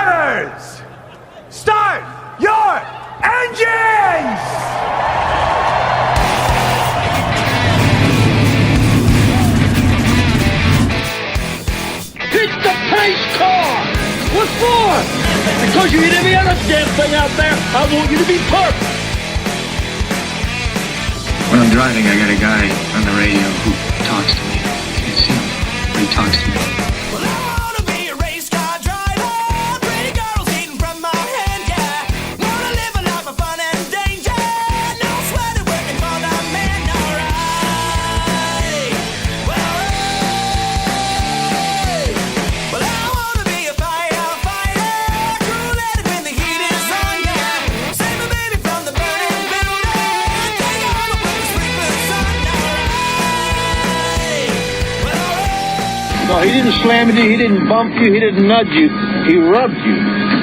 Drivers, start your engines! Hit the pace car! What for? Because you hit every other damn thing out there, I want you to be perfect! When I'm driving, I got a guy on the radio who talks to me. You can see him. He talks to me. Well, I wanna be a race car driver. Pretty girls eating from my hand, yeah. Wanna live a life of fun and danger. No sweater working for the man, alright. Well, hey. Well, I wanna be a firefighter. Cool headed when the heat is on, yeah. Save my baby from the burning building. Take all the work sleepers on, alright. Well, No, he didn't slam you, he didn't bump you, he didn't nudge you, he rubbed you.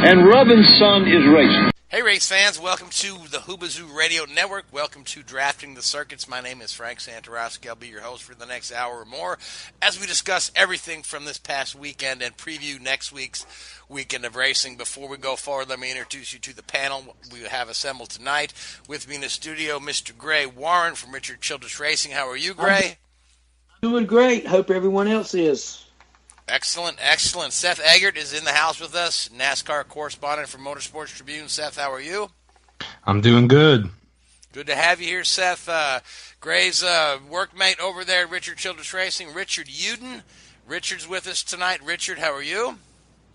And rubbing, son, is racing. Hey race fans, welcome to the Whoobazoo Radio Network. Welcome to Drafting the Circuits. My name is Frank Santoroski. I'll be your host for the next hour or more as we discuss everything from this past weekend and preview next week's weekend of racing. Before we go forward, let me introduce you to the panel we have assembled tonight. With me in the studio, Mr. Gray Warren from Richard Childress Racing. How are you, Gray? Doing great. Hope everyone else is. Excellent, excellent. Seth Eggert is in the house with us, NASCAR correspondent for Motorsports Tribune. Seth, how are you? I'm doing good. Good to have you here, Seth. Gray's workmate over there at Richard Childress Racing, Richard Youden. Richard's with us tonight. Richard, how are you?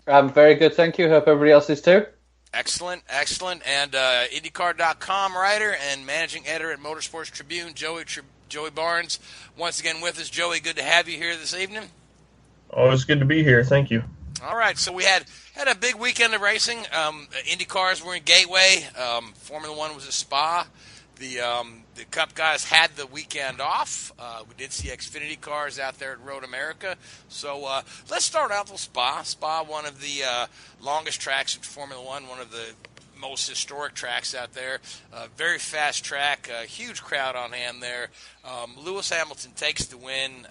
I'm very good, thank you. Hope everybody else is too. Excellent, excellent. And IndyCar.com writer and managing editor at Motorsports Tribune, Joey Barnes, once again with us. Joey, good to have you here this evening. Oh, it's good to be here. Thank you. All right, so we had a big weekend of racing. Indy cars were in Gateway. Formula One was at Spa. The Cup guys had the weekend off. We did see Xfinity cars out there at Road America. So let's start out with Spa. Spa, one of the longest tracks in Formula One, one of the most historic tracks out there. Very fast track, a huge crowd on hand there. Lewis Hamilton takes the win.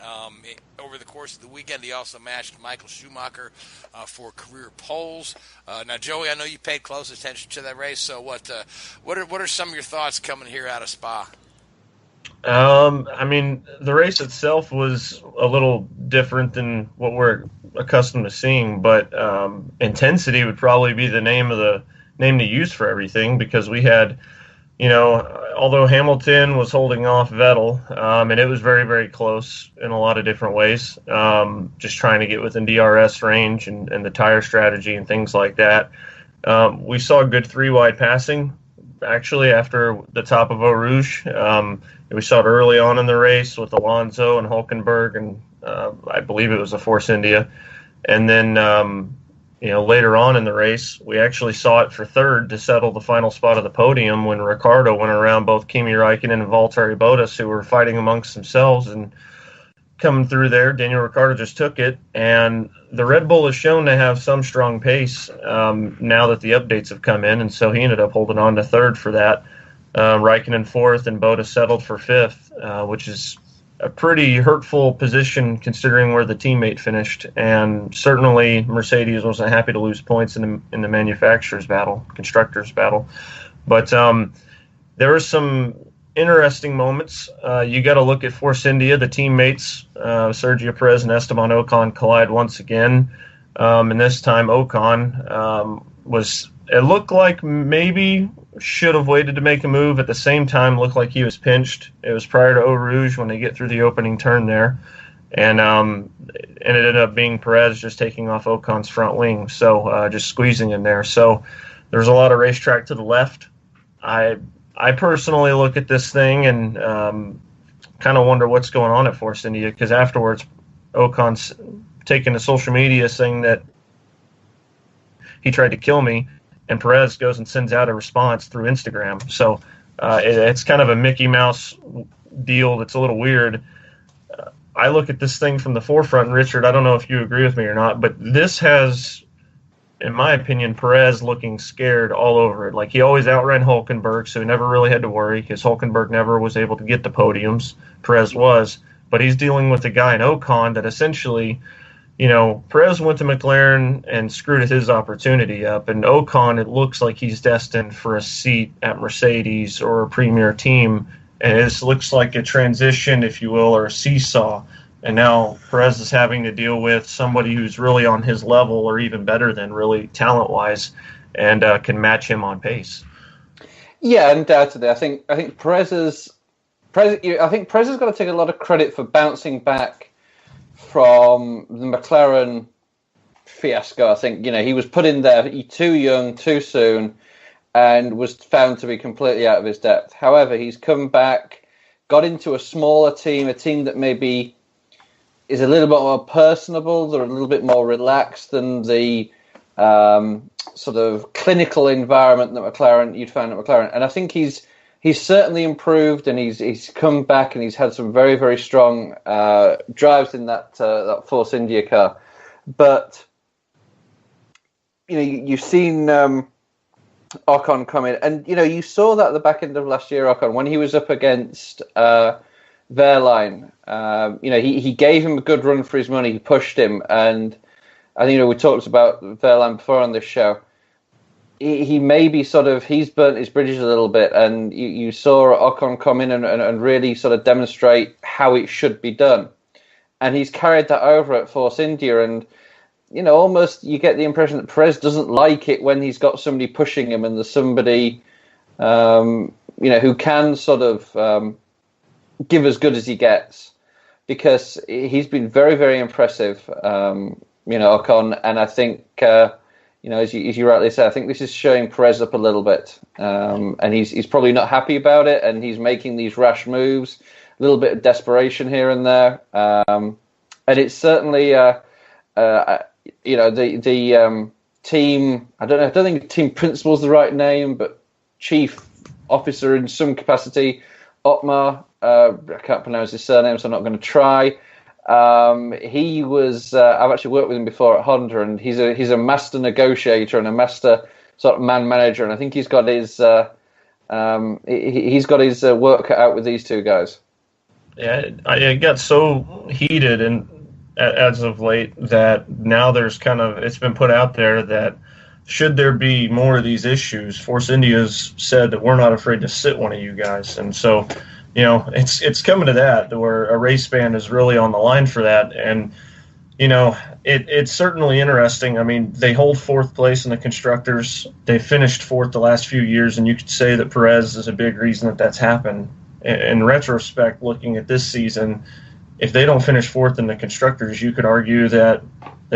Over the course of the weekend, he also matched Michael Schumacher for career poles. Now, Joey, I know you paid close attention to that race. So, what are some of your thoughts coming here out of Spa? I mean, the race itself was a little different than what we're accustomed to seeing, but intensity would probably be the name to use for everything, because we had, although Hamilton was holding off Vettel, and it was very, very close in a lot of different ways, just trying to get within DRS range and the tire strategy and things like that. We saw good three-wide passing, actually, after the top of Eau Rouge. We saw it early on in the race with Alonso and Hülkenberg, and I believe it was a Force India. And then later on in the race, we actually saw it for third to settle the final spot of the podium when Ricciardo went around both Kimi Räikkönen and Valtteri Bottas, who were fighting amongst themselves, and coming through there, Daniel Ricciardo just took it. And the Red Bull is shown to have some strong pace now that the updates have come in, and so he ended up holding on to third for that. Räikkönen fourth, and Bottas settled for fifth, which is a pretty hurtful position considering where the teammate finished, and certainly Mercedes wasn't happy to lose points in the manufacturers' battle, constructors' battle. But there were some interesting moments. You got to look at Force India. The teammates, Sergio Perez and Esteban Ocon, collide once again, and this time Ocon it looked like maybe should have waited to make a move. At the same time, looked like he was pinched. It was prior to Eau Rouge when they get through the opening turn there. And it ended up being Perez just taking off Ocon's front wing, so just squeezing in there. So there's a lot of racetrack to the left. I personally look at this thing and kind of wonder what's going on at Force India, because afterwards Ocon's taken to social media saying that he tried to kill me, and Perez goes and sends out a response through Instagram. So it's kind of a Mickey Mouse deal that's a little weird. I look at this thing from the forefront, and Richard, I don't know if you agree with me or not, but this has, in my opinion, Perez looking scared all over it. Like, he always outran Hülkenberg, so he never really had to worry, because Hülkenberg never was able to get the podiums. Perez was. But he's dealing with a guy in Ocon that essentially Perez went to McLaren and screwed his opportunity up, and Ocon, it looks like he's destined for a seat at Mercedes or a premier team, and it looks like a transition, if you will, or a seesaw. And now Perez is having to deal with somebody who's really on his level or even better than really talent-wise and can match him on pace. Yeah, undoubtedly. I think Perez has got to take a lot of credit for bouncing back from the McLaren fiasco. I think, he was put in there too young, too soon, and was found to be completely out of his depth. However, he's come back, got into a smaller team, a team that maybe is a little bit more personable, they're a little bit more relaxed than the sort of clinical environment that you'd find at McLaren. And I think he's certainly improved, and he's come back, and he's had some very, very strong drives in that Force India car. But you've seen Ocon come in, and you saw that at the back end of last year. Ocon, when he was up against Wehrlein, he gave him a good run for his money. He pushed him, and I think we talked about Wehrlein before on this show. He maybe he's burnt his bridges a little bit, and you saw Ocon come in and really sort of demonstrate how it should be done. And he's carried that over at Force India, and, almost you get the impression that Perez doesn't like it when he's got somebody pushing him and there's somebody, who can sort of give as good as he gets, because he's been very, very impressive, Ocon, and I think... as you rightly say, I think this is showing Perez up a little bit, and he's probably not happy about it, and he's making these rash moves, a little bit of desperation here and there, and it's certainly, the team. I don't think team principal is the right name, but chief officer in some capacity, Otmar. I can't pronounce his surname, so I'm not going to try. He was. I've actually worked with him before at Honda, and he's a master negotiator and a master sort of man manager. And I think he's got his work cut out with these two guys. Yeah, it got so heated and as of late that now there's it's been put out there that should there be more of these issues, Force India's said that we're not afraid to sit one of you guys, and so. It's coming to that where a race ban is really on the line for that. And, it's certainly interesting. I mean, they hold fourth place in the constructors. They finished fourth the last few years, and you could say that Perez is a big reason that that's happened. In retrospect, looking at this season, if they don't finish fourth in the constructors, you could argue that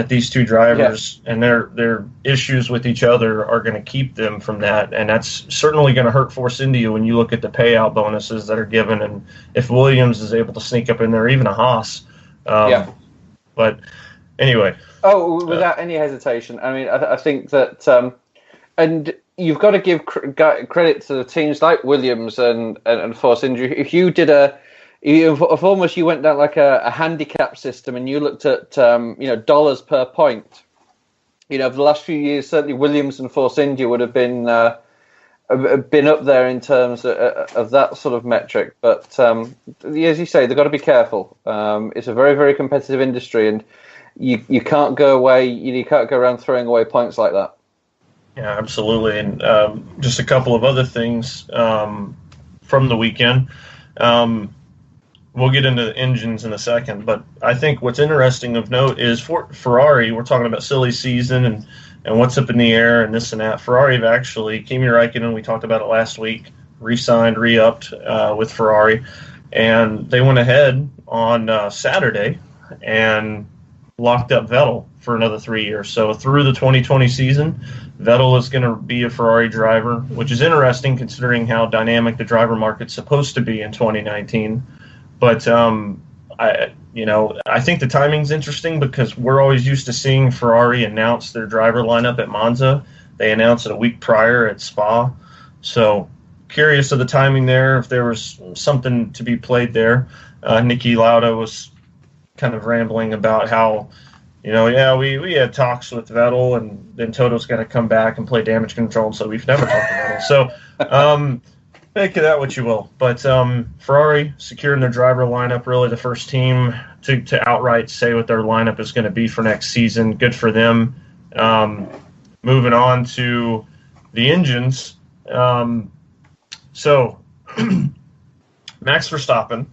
these two drivers and their issues with each other are going to keep them from that, and that's certainly going to hurt Force India when you look at the payout bonuses that are given, and if Williams is able to sneak up in there, even a Haas. But anyway. Oh, without any hesitation. I mean, I think that, and you've got to give credit to the teams like Williams and Force India. If you did if almost you went down like a handicap system and you looked at dollars per point, over the last few years, certainly Williams and Force India would have been up there in terms of that sort of metric. But as you say, they've got to be careful. It's a very, very competitive industry, and you can't go away. You can't go around throwing away points like that. Yeah, absolutely. And just a couple of other things from the weekend. We'll get into the engines in a second, but I think what's interesting of note is for Ferrari, we're talking about silly season and what's up in the air and this and that. Ferrari have actually, Kimi Räikkönen, we talked about it last week, re-signed, re-upped with Ferrari, and they went ahead on Saturday and locked up Vettel for another 3 years. So through the 2020 season, Vettel is going to be a Ferrari driver, which is interesting considering how dynamic the driver market's supposed to be in 2019. But I think the timing's interesting because we're always used to seeing Ferrari announce their driver lineup at Monza. They announced it a week prior at Spa. So curious of the timing there, if there was something to be played there. Niki Lauda was kind of rambling about how, we had talks with Vettel, and then Toto's got to come back and play damage control, so we've never talked to Vettel. So Make of that what you will. But Ferrari securing their driver lineup, really the first team to outright say what their lineup is going to be for next season. Good for them. Moving on to the engines. So Max Verstappen,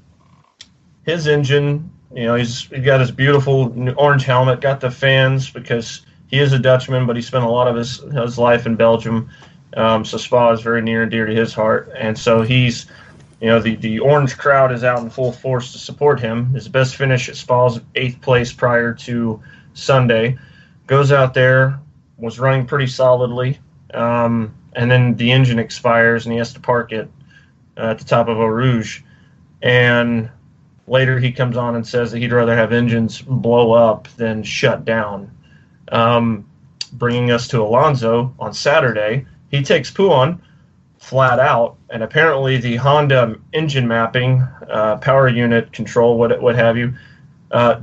his engine, he's got his beautiful orange helmet, got the fans because he is a Dutchman, but he spent a lot of his life in Belgium. So Spa is very near and dear to his heart. And so he's, the orange crowd is out in full force to support him. His best finish at Spa is 8th place prior to Sunday. Goes out there, was running pretty solidly. And then the engine expires and he has to park it at the top of Eau Rouge. And later he comes on and says that he'd rather have engines blow up than shut down. Bringing us to Alonso on Saturday. He takes Puon flat out, and apparently the Honda engine mapping, power unit control, what have you,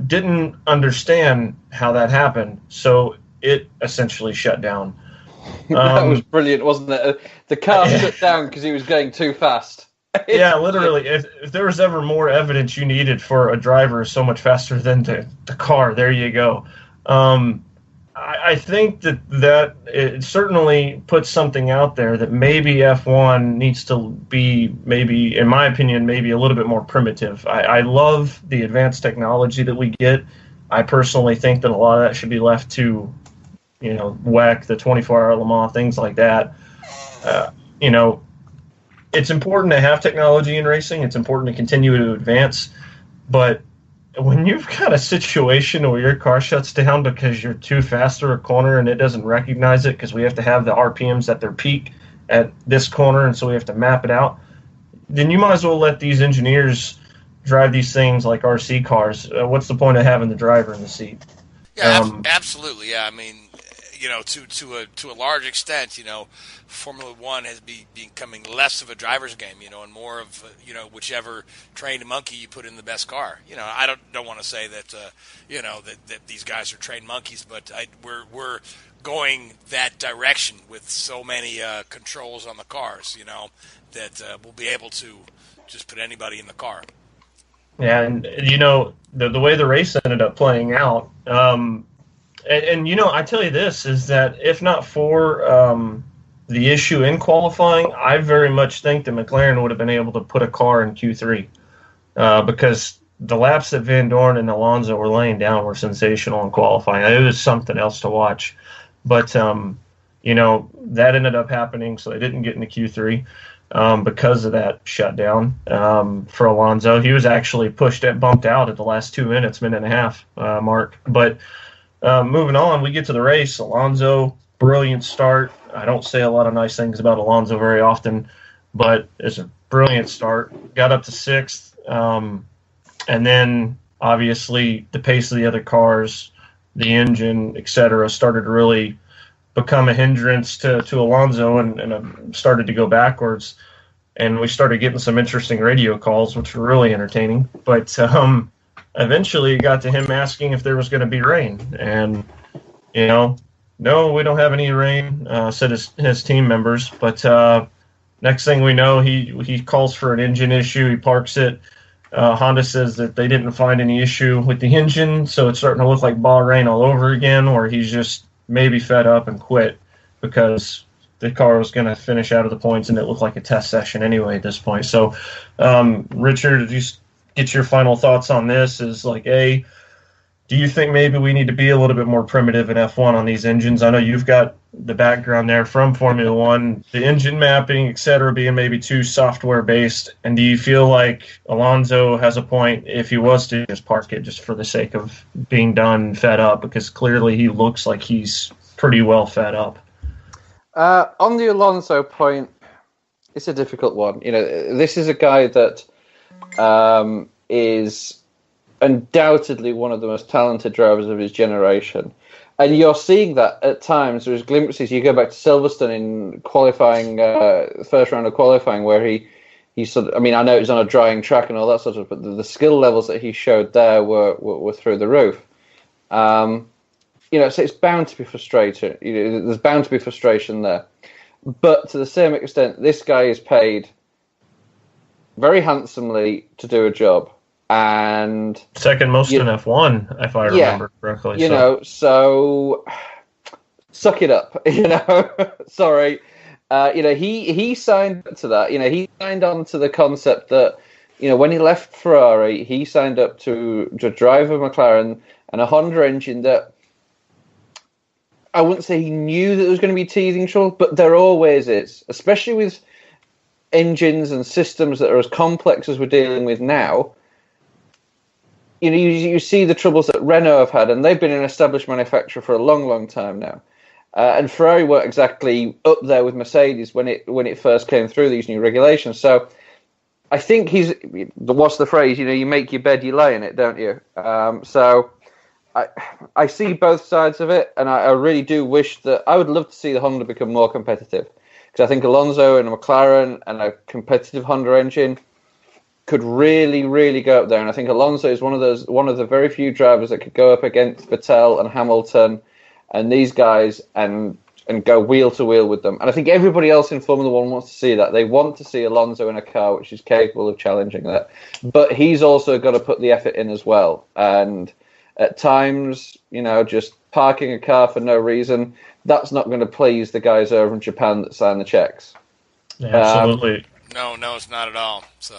didn't understand how that happened, so it essentially shut down. That was brilliant, wasn't it? The car shut down because he was going too fast. Yeah, literally. If there was ever more evidence you needed for a driver so much faster than the car, there you go. I think that it certainly puts something out there that maybe F1 needs to be, maybe, in my opinion, maybe a little bit more primitive. I love the advanced technology that we get. I personally think that a lot of that should be left to, WEC, the 24-hour Le Mans, things like that. It's important to have technology in racing. It's important to continue to advance. But when you've got a situation where your car shuts down because you're too fast through a corner and it doesn't recognize it because we have to have the RPMs at their peak at this corner, and so we have to map it out, then you might as well let these engineers drive these things like RC cars. What's the point of having the driver in the seat? Yeah, absolutely. Yeah, I mean, to a large extent, Formula One has becoming less of a driver's game, and more of whichever trained monkey you put in the best car. I don't want to say that that these guys are trained monkeys, but we're going that direction with so many controls on the cars, that we'll be able to just put anybody in the car. Yeah, and the way the race ended up playing out. And I tell you this, is that if not for the issue in qualifying, I very much think that McLaren would have been able to put a car in Q3 because the laps that Van Dorn and Alonso were laying down were sensational in qualifying. It was something else to watch. But, that ended up happening, so they didn't get into Q3 because of that shutdown for Alonso. He was actually bumped out at the last 2 minutes, minute and a half mark. But moving on, we get to the race. Alonso, brilliant start. I don't say a lot of nice things about Alonso very often, but it's a brilliant start. Got up to 6th, and then obviously the pace of the other cars, the engine, etc., started to really become a hindrance to Alonso and started to go backwards. And we started getting some interesting radio calls, which were really entertaining. But eventually it got to him asking if there was going to be rain. And, no, we don't have any rain, said his team members. But next thing we know, he calls for an engine issue. He parks it. Honda says that they didn't find any issue with the engine, so it's starting to look like Bahrain all over again, or he's just maybe fed up and quit because the car was going to finish out of the points and it looked like a test session anyway at this point. So, Richard, did you get your final thoughts on this? Is like, do you think maybe we need to be a little bit more primitive in F1 on these engines? I know you've got the background there from Formula One, the engine mapping, et cetera, being maybe too software-based. And do you feel like Alonso has a point if he was to just park it just for the sake of being done, fed up? Because clearly he looks like he's pretty well fed up. On the Alonso point, it's a difficult one. This is a guy that is undoubtedly one of the most talented drivers of his generation. And you're seeing that at times. There's glimpses. You go back to Silverstone in qualifying, first round of qualifying, where he sort of, I know it was on a drying track and all that sort of, but the skill levels that he showed there were through the roof. So it's bound to be frustrating. There's bound to be frustration there. But to the same extent, this guy is paid very handsomely to do a job, and second most in F1, if I remember correctly. So suck it up. Sorry. He signed up to that. He signed on to the concept that, when he left Ferrari, he signed up to drive a McLaren and a Honda engine that I wouldn't say he knew that there was going to be teething trouble, but there always is, especially with engines and systems that are as complex as we're dealing with now. You see the troubles that Renault have had, and they've been an established manufacturer for a long, long time now. And Ferrari weren't exactly up there with Mercedes when it first came through these new regulations. So I think what's the phrase? You make your bed, you lie in it, don't you? So I see both sides of it, and I really do wish that I would love to see the Honda become more competitive, because I think Alonso and a McLaren and a competitive Honda engine could really, really go up there. And I think Alonso is one of the very few drivers that could go up against Vettel and Hamilton and these guys and go wheel to wheel with them. And I think everybody else in Formula One wants to see that. They want to see Alonso in a car which is capable of challenging that. But he's also got to put the effort in as well. And at times, just parking a car for no reason, that's not going to please the guys over in Japan that sign the checks. Yeah, absolutely. No, it's not at all. So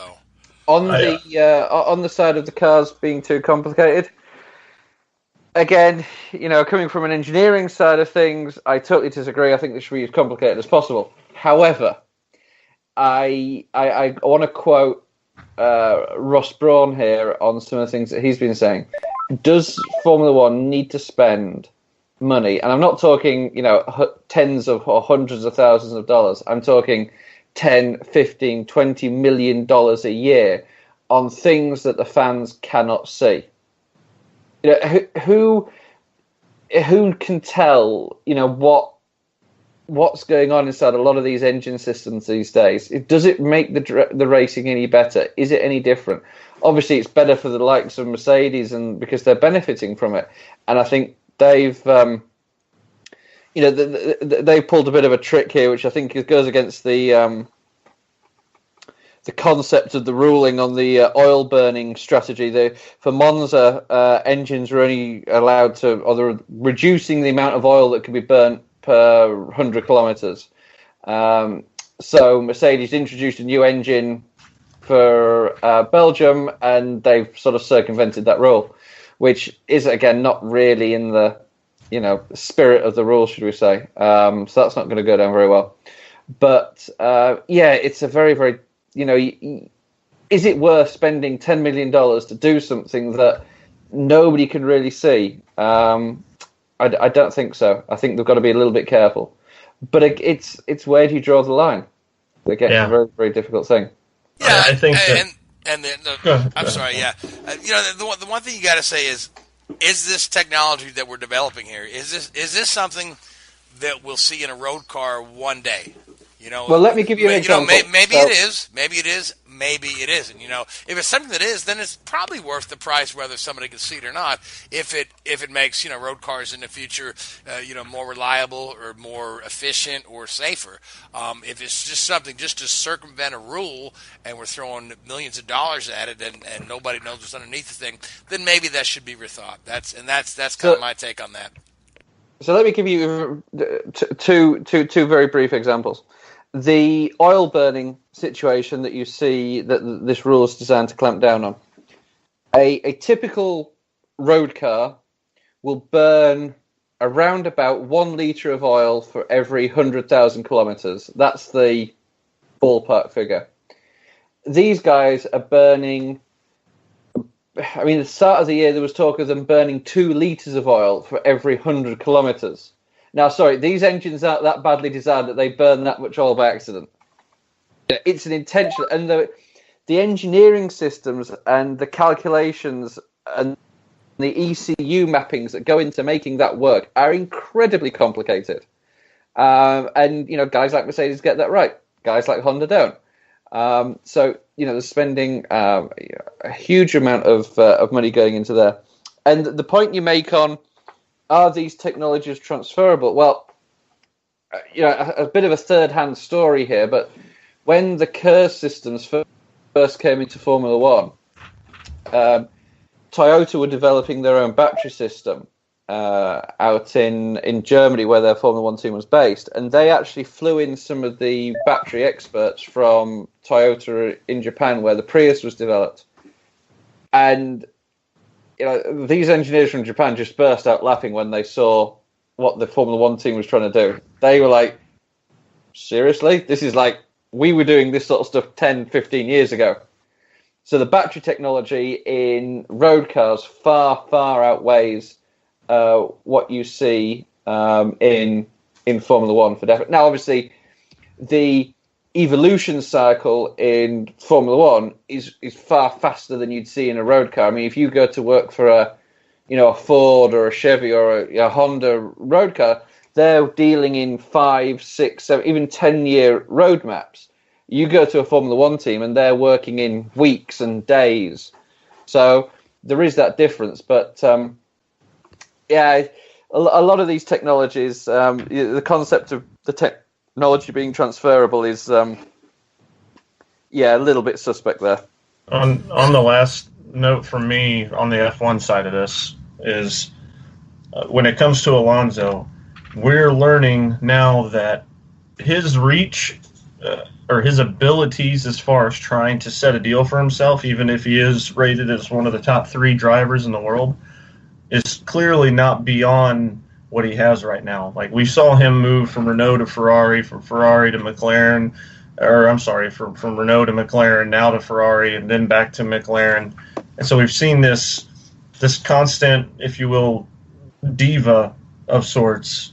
on the side of the cars being too complicated, again, coming from an engineering side of things, I totally disagree. I think this should be as complicated as possible. However, I want to quote Ross Brawn here on some of the things that he's been saying. Does Formula One need to spend money? And I'm not talking, tens of or hundreds of thousands of dollars. I'm talking 10, 15, 20 million dollars a year on things that the fans cannot see. Who can tell, what's going on inside a lot of these engine systems these days? Does it make the racing any better? Is it any different? Obviously, it's better for the likes of Mercedes, and because they're benefiting from it. And I think they've pulled a bit of a trick here, which I think goes against the concept of the ruling on the oil burning strategy. For Monza, engines are only allowed to, or they're reducing the amount of oil that can be burnt per 100 kilometers. So Mercedes introduced a new engine for Belgium, and they've sort of circumvented that rule, which is, again, not really in the spirit of the rules, should we say. So that's not going to go down very well. But it's a very, very, is it worth spending $10 million to do something that nobody can really see? I don't think so. I think they've got to be a little bit careful. But it's where do you draw the line? Again, it's a very, very difficult thing. Yeah, I think I'm sorry. Yeah, the one thing you got to say is this technology that we're developing here, is this something that we'll see in a road car one day? Well, let me give you an example. Maybe it is. Maybe it is. Maybe it isn't. If it's something that is, then it's probably worth the price, whether somebody can see it or not. If it makes road cars in the future, more reliable or more efficient or safer. If it's just something just to circumvent a rule, and we're throwing millions of dollars at it, and nobody knows what's underneath the thing, then maybe that should be rethought. That's kind of my take on that. So let me give you two very brief examples. The oil burning situation that you see that this rule is designed to clamp down on. A typical road car will burn around about 1 litre of oil for every 100,000 kilometres. That's the ballpark figure. These guys are burning, at the start of the year there was talk of them burning 2 litres of oil for every 100 kilometres. Now, sorry, these engines aren't that badly designed that they burn that much oil by accident. It's an intentional, and the engineering systems and the calculations and the ECU mappings that go into making that work are incredibly complicated. And guys like Mercedes get that right. Guys like Honda don't. So they're spending a huge amount of money going into there. And the point you make on, are these technologies transferable? Well, a bit of a third-hand story here, but when the KERS systems first first came into Formula One, Toyota were developing their own battery system out in Germany, where their Formula One team was based, and they actually flew in some of the battery experts from Toyota in Japan, where the Prius was developed. And these engineers from Japan just burst out laughing when they saw what the Formula One team was trying to do. They were like, seriously? This is like, we were doing this sort of stuff 10, 15 years ago. So the battery technology in road cars far, far outweighs what you see in Formula One for definite. Now, obviously, the evolution cycle in Formula One is far faster than you'd see in a road car. I mean, if you go to work for a Ford or a Chevy or a Honda road car, they're dealing in 5, 6, 7, even 10-year roadmaps. You go to a Formula One team and they're working in weeks and days. So there is that difference. But a lot of these technologies, the concept of the technology being transferable is, a little bit suspect there. On the last note from me on the F1 side of this is when it comes to Alonso, we're learning now that his reach or his abilities as far as trying to set a deal for himself, even if he is rated as one of the top 3 drivers in the world, is clearly not beyond what he has right now. Like, we saw him move from Renault to Ferrari, from Ferrari to McLaren, from Renault to McLaren, now to Ferrari, and then back to McLaren. And so we've seen this constant, if you will, diva of sorts,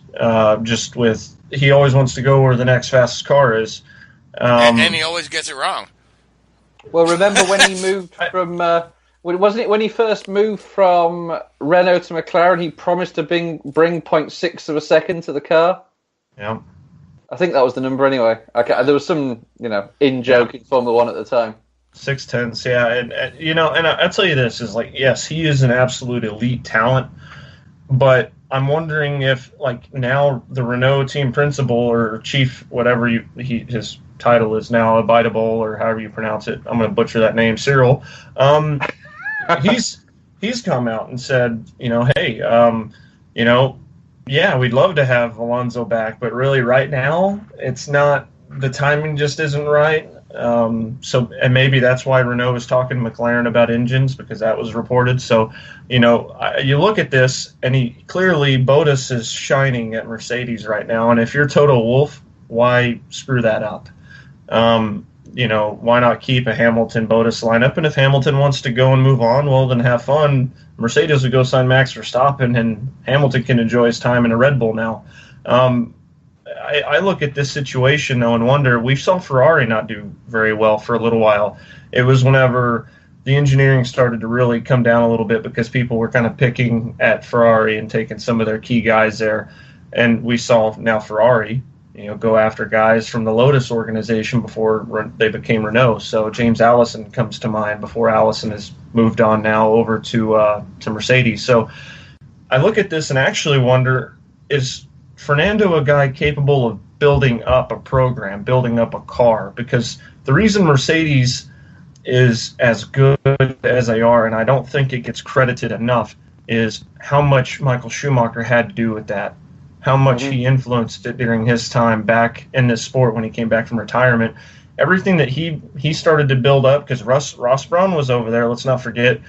just with, he always wants to go where the next fastest car is. And he always gets it wrong. Well, remember when he moved from, wasn't it when he first moved from Renault to McLaren, he promised to bring 0.6 of a second to the car? Yeah. I think that was the number anyway. There was some, in-joke in Formula One at the time. 6/10, yeah. And I'll tell you this, is like, yes, he is an absolute elite talent, but I'm wondering if, like, now the Renault team principal or chief, whatever his title is now, Abitable, or however you pronounce it, I'm going to butcher that name, Cyril, he's come out and said, hey, yeah, we'd love to have Alonso back, but really right now, it's not, the timing just isn't right. And maybe that's why Renault was talking to McLaren about engines, because that was reported. So, you look at this, and Bottas is shining at Mercedes right now. And if you're Toto Wolff, why screw that up? Why not keep a Hamilton-Bottas lineup? And if Hamilton wants to go and move on, well, then have fun. Mercedes would go sign Max Verstappen, and Hamilton can enjoy his time in a Red Bull now. I look at this situation, though, and wonder, we saw Ferrari not do very well for a little while. It was whenever the engineering started to really come down a little bit because people were kind of picking at Ferrari and taking some of their key guys there. And we saw now Ferrari, go after guys from the Lotus organization before they became Renault. So James Allison comes to mind before Allison has moved on now over to Mercedes. So I look at this and actually wonder, is Fernando a guy capable of building up a program, building up a car? Because the reason Mercedes is as good as they are, and I don't think it gets credited enough, is how much Michael Schumacher had to do with that, how much he influenced it during his time back in this sport when he came back from retirement. Everything that he started to build up, because Ross Brawn was over there, let's not forget,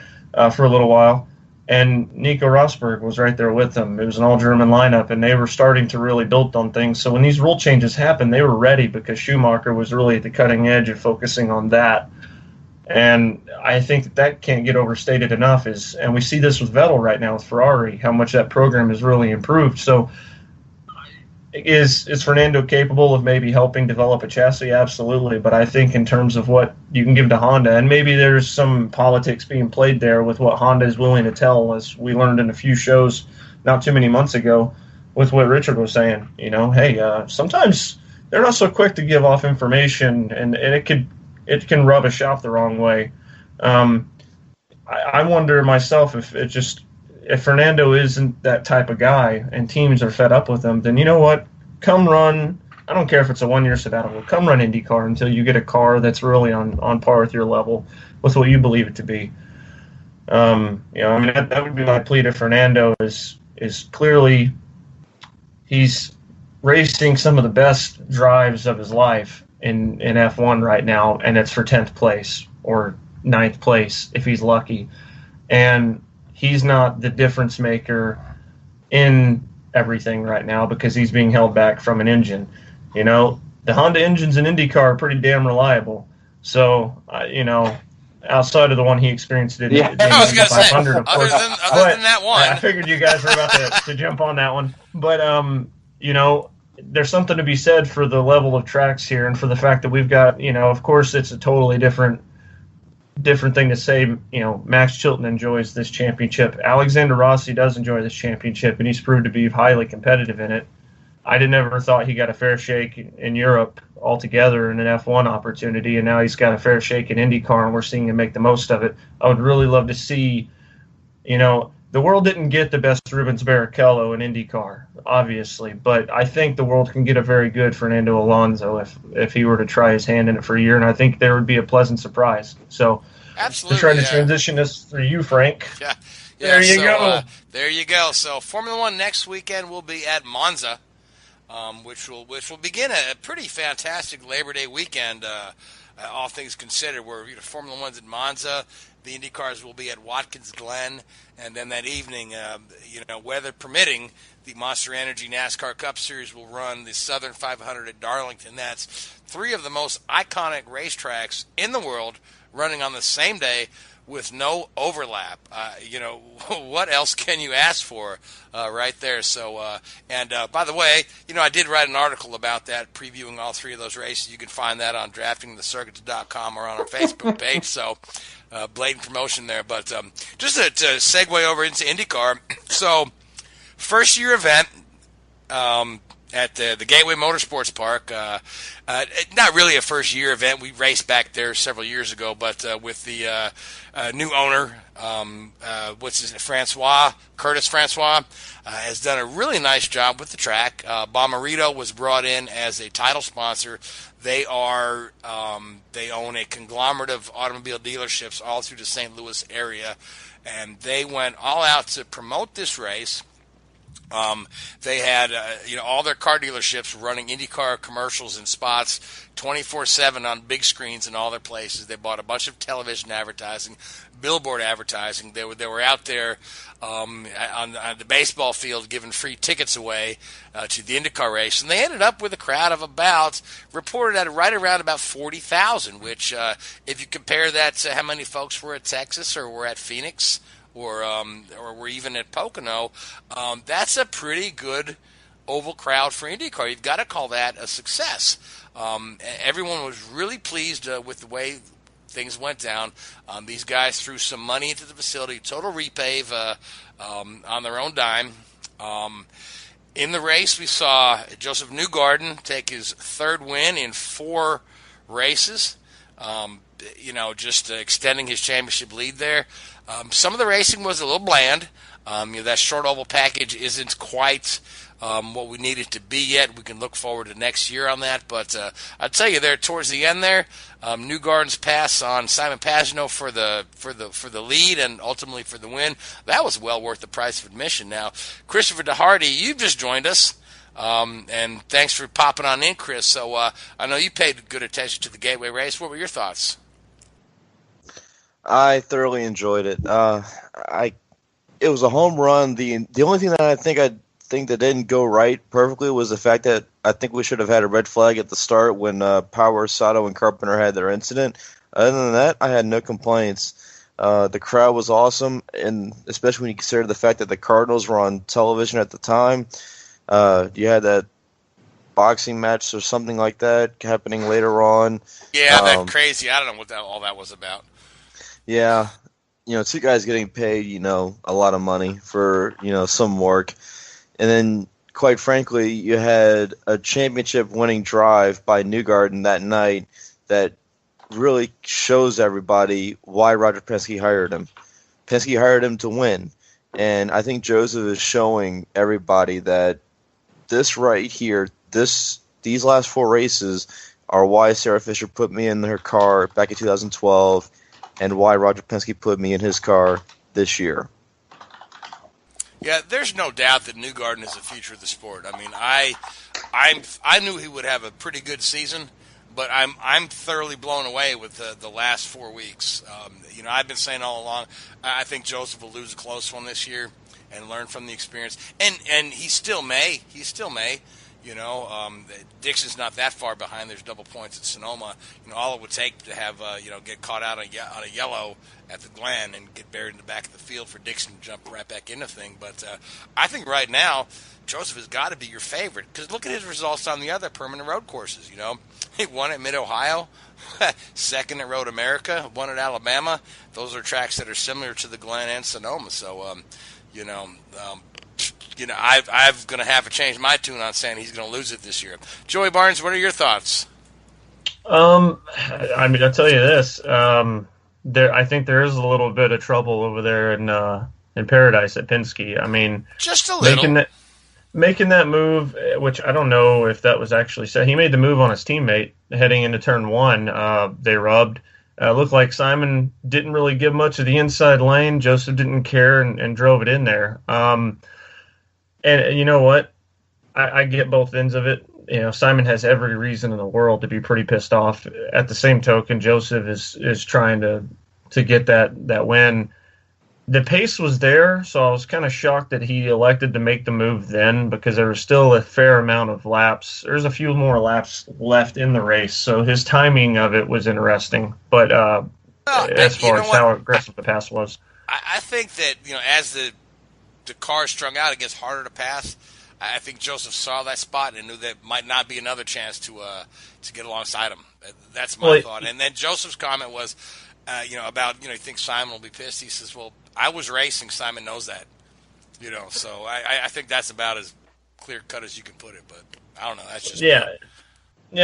for a little while. And Nico Rosberg was right there with them. It was an all-German lineup, and they were starting to really build on things. So when these rule changes happened, they were ready because Schumacher was really at the cutting edge of focusing on that. And I think that can't get overstated enough. And we see this with Vettel right now with Ferrari, how much that program has really improved. So is Fernando capable of maybe helping develop a chassis? Absolutely. But I think in terms of what you can give to Honda, and maybe there's some politics being played there with what Honda is willing to tell, as we learned in a few shows not too many months ago with what Richard was saying. Hey, sometimes they're not so quick to give off information, and it can rub a shop the wrong way. I wonder myself if Fernando isn't that type of guy and teams are fed up with him, then you know what? Come run I don't care if it's a 1-year sabbatical. Come run IndyCar until you get a car that's really on par with your level, with what you believe it to be. That would be my plea to Fernando. Is clearly he's racing some of the best drives of his life in F1 right now, and it's for 10th place or 9th place if he's lucky. And he's not the difference maker in everything right now because he's being held back from an engine. The Honda engines in IndyCar are pretty damn reliable. So, outside of the one he experienced in I was going to say, other than that one. I figured you guys were about to jump on that one. But, there's something to be said for the level of tracks here and for the fact that we've got, of course, it's a totally different thing to say, Max Chilton enjoys this championship. Alexander Rossi does enjoy this championship, and he's proved to be highly competitive in it. I never thought he got a fair shake in Europe altogether in an F1 opportunity, and now he's got a fair shake in IndyCar, and we're seeing him make the most of it. I would really love to see, the world didn't get the best Rubens Barrichello in IndyCar, obviously, but I think the world can get a very good Fernando Alonso if he were to try his hand in it for a year, and I think there would be a pleasant surprise. So, absolutely, trying to transition this for you, Frank. Yeah, there you go. There you go. So, Formula One next weekend will be at Monza, which will begin a pretty fantastic Labor Day weekend. All things considered, where Formula One's at Monza, the Indy cars will be at Watkins Glen, and then that evening, weather permitting, the Monster Energy NASCAR Cup Series will run the Southern 500 at Darlington. That's three of the most iconic racetracks in the world running on the same day with no overlap. What else can you ask for right there? So, by the way, I did write an article about that, previewing all three of those races. You can find that on draftingthecircuits.com or on our Facebook page. So, blatant promotion there. But just to segue over into IndyCar, so first year event at the Gateway Motorsports Park. Not really a first year event. We raced back there several years ago, but with the new owner, Curtis Francois, has done a really nice job with the track. Bomarito was brought in as a title sponsor. They own a conglomerate of automobile dealerships all through the St. Louis area, and they went all out to promote this race. They had, all their car dealerships running IndyCar commercials and spots 24/7 on big screens in all their places. They bought a bunch of television advertising, billboard advertising. They were out there on the baseball field giving free tickets away to the IndyCar race, and they ended up with a crowd of reported at right around about 40,000. Which, if you compare that to how many folks were at Texas or were at Phoenix, or we're even at Pocono, that's a pretty good oval crowd for IndyCar. You've got to call that a success. Everyone was really pleased with the way things went down. These guys threw some money into the facility, total repave on their own dime. In the race, we saw Joseph Newgarden take his third win in 4 races. Just extending his championship lead there. Some of the racing was a little bland. That short oval package isn't quite what we need it to be yet. We can look forward to next year on that. But I'll tell you, there towards the end there, Newgarden's pass on Simon Pagenaud for the lead and ultimately for the win, that was well worth the price of admission. Now, Christopher DeHarde, you've just joined us. And thanks for popping on in, Chris. So I know you paid good attention to the Gateway race. What were your thoughts? I thoroughly enjoyed it. It was a home run. The only thing that I think that didn't go right perfectly was the fact that I think we should have had a red flag at the start when Power, Sato, and Carpenter had their incident. Other than that, I had no complaints. The crowd was awesome, and especially when you consider the fact that the Cardinals were on television at the time. You had that boxing match or something like that happening later on. Yeah, that crazy. I don't know what all that was about. Yeah, two guys getting paid, a lot of money for, some work. And then, quite frankly, you had a championship-winning drive by Newgarden that night that really shows everybody why Roger Penske hired him. Penske hired him to win. And I think Joseph is showing everybody that this right here, this these last 4 races are why Sarah Fisher put me in her car back in 2012 and why Roger Penske put me in his car this year. Yeah, there's no doubt that Newgarden is the future of the sport. I mean, I knew he would have a pretty good season, but I'm thoroughly blown away with the last 4 weeks. I've been saying all along, I think Joseph will lose a close one this year and learn from the experience, and he still may. Dixon's not that far behind. There's double points at Sonoma. All it would take to have get caught out on a yellow at the Glen and get buried in the back of the field for Dixon to jump right back into thing. But I think right now Joseph has got to be your favorite because look at his results on the other permanent road courses. He won at Mid-Ohio, second at Road America, won at Alabama. Those are tracks that are similar to the Glen and Sonoma. So I'm going to have to change my tune on saying he's going to lose it this year. Joey Barnes, what are your thoughts? I mean, I'll tell you this. I think there is a little bit of trouble over there in Paradise at Penske. I mean, just a little. Making that move, which I don't know if that was actually said. He made the move on his teammate heading into turn 1. They rubbed. Looked like Simon didn't really give much of the inside lane. Joseph didn't care and drove it in there. And you know what? I get both ends of it. Simon has every reason in the world to be pretty pissed off. At the same token, Joseph is trying to get that win. The pace was there, so I was kind of shocked that he elected to make the move then because there was still a fair amount of laps. There's a few more laps left in the race, so his timing of it was interesting. But as far as how aggressive the pass was, I think that as the car strung out, it gets harder to pass. I think Joseph saw that spot and knew that might not be another chance to get alongside him. That's my thought. And then Joseph's comment was, about he thinks Simon will be pissed. He says, "Well, I was racing. Simon knows that." So I think that's about as clear cut as you can put it. But I don't know. That's just yeah.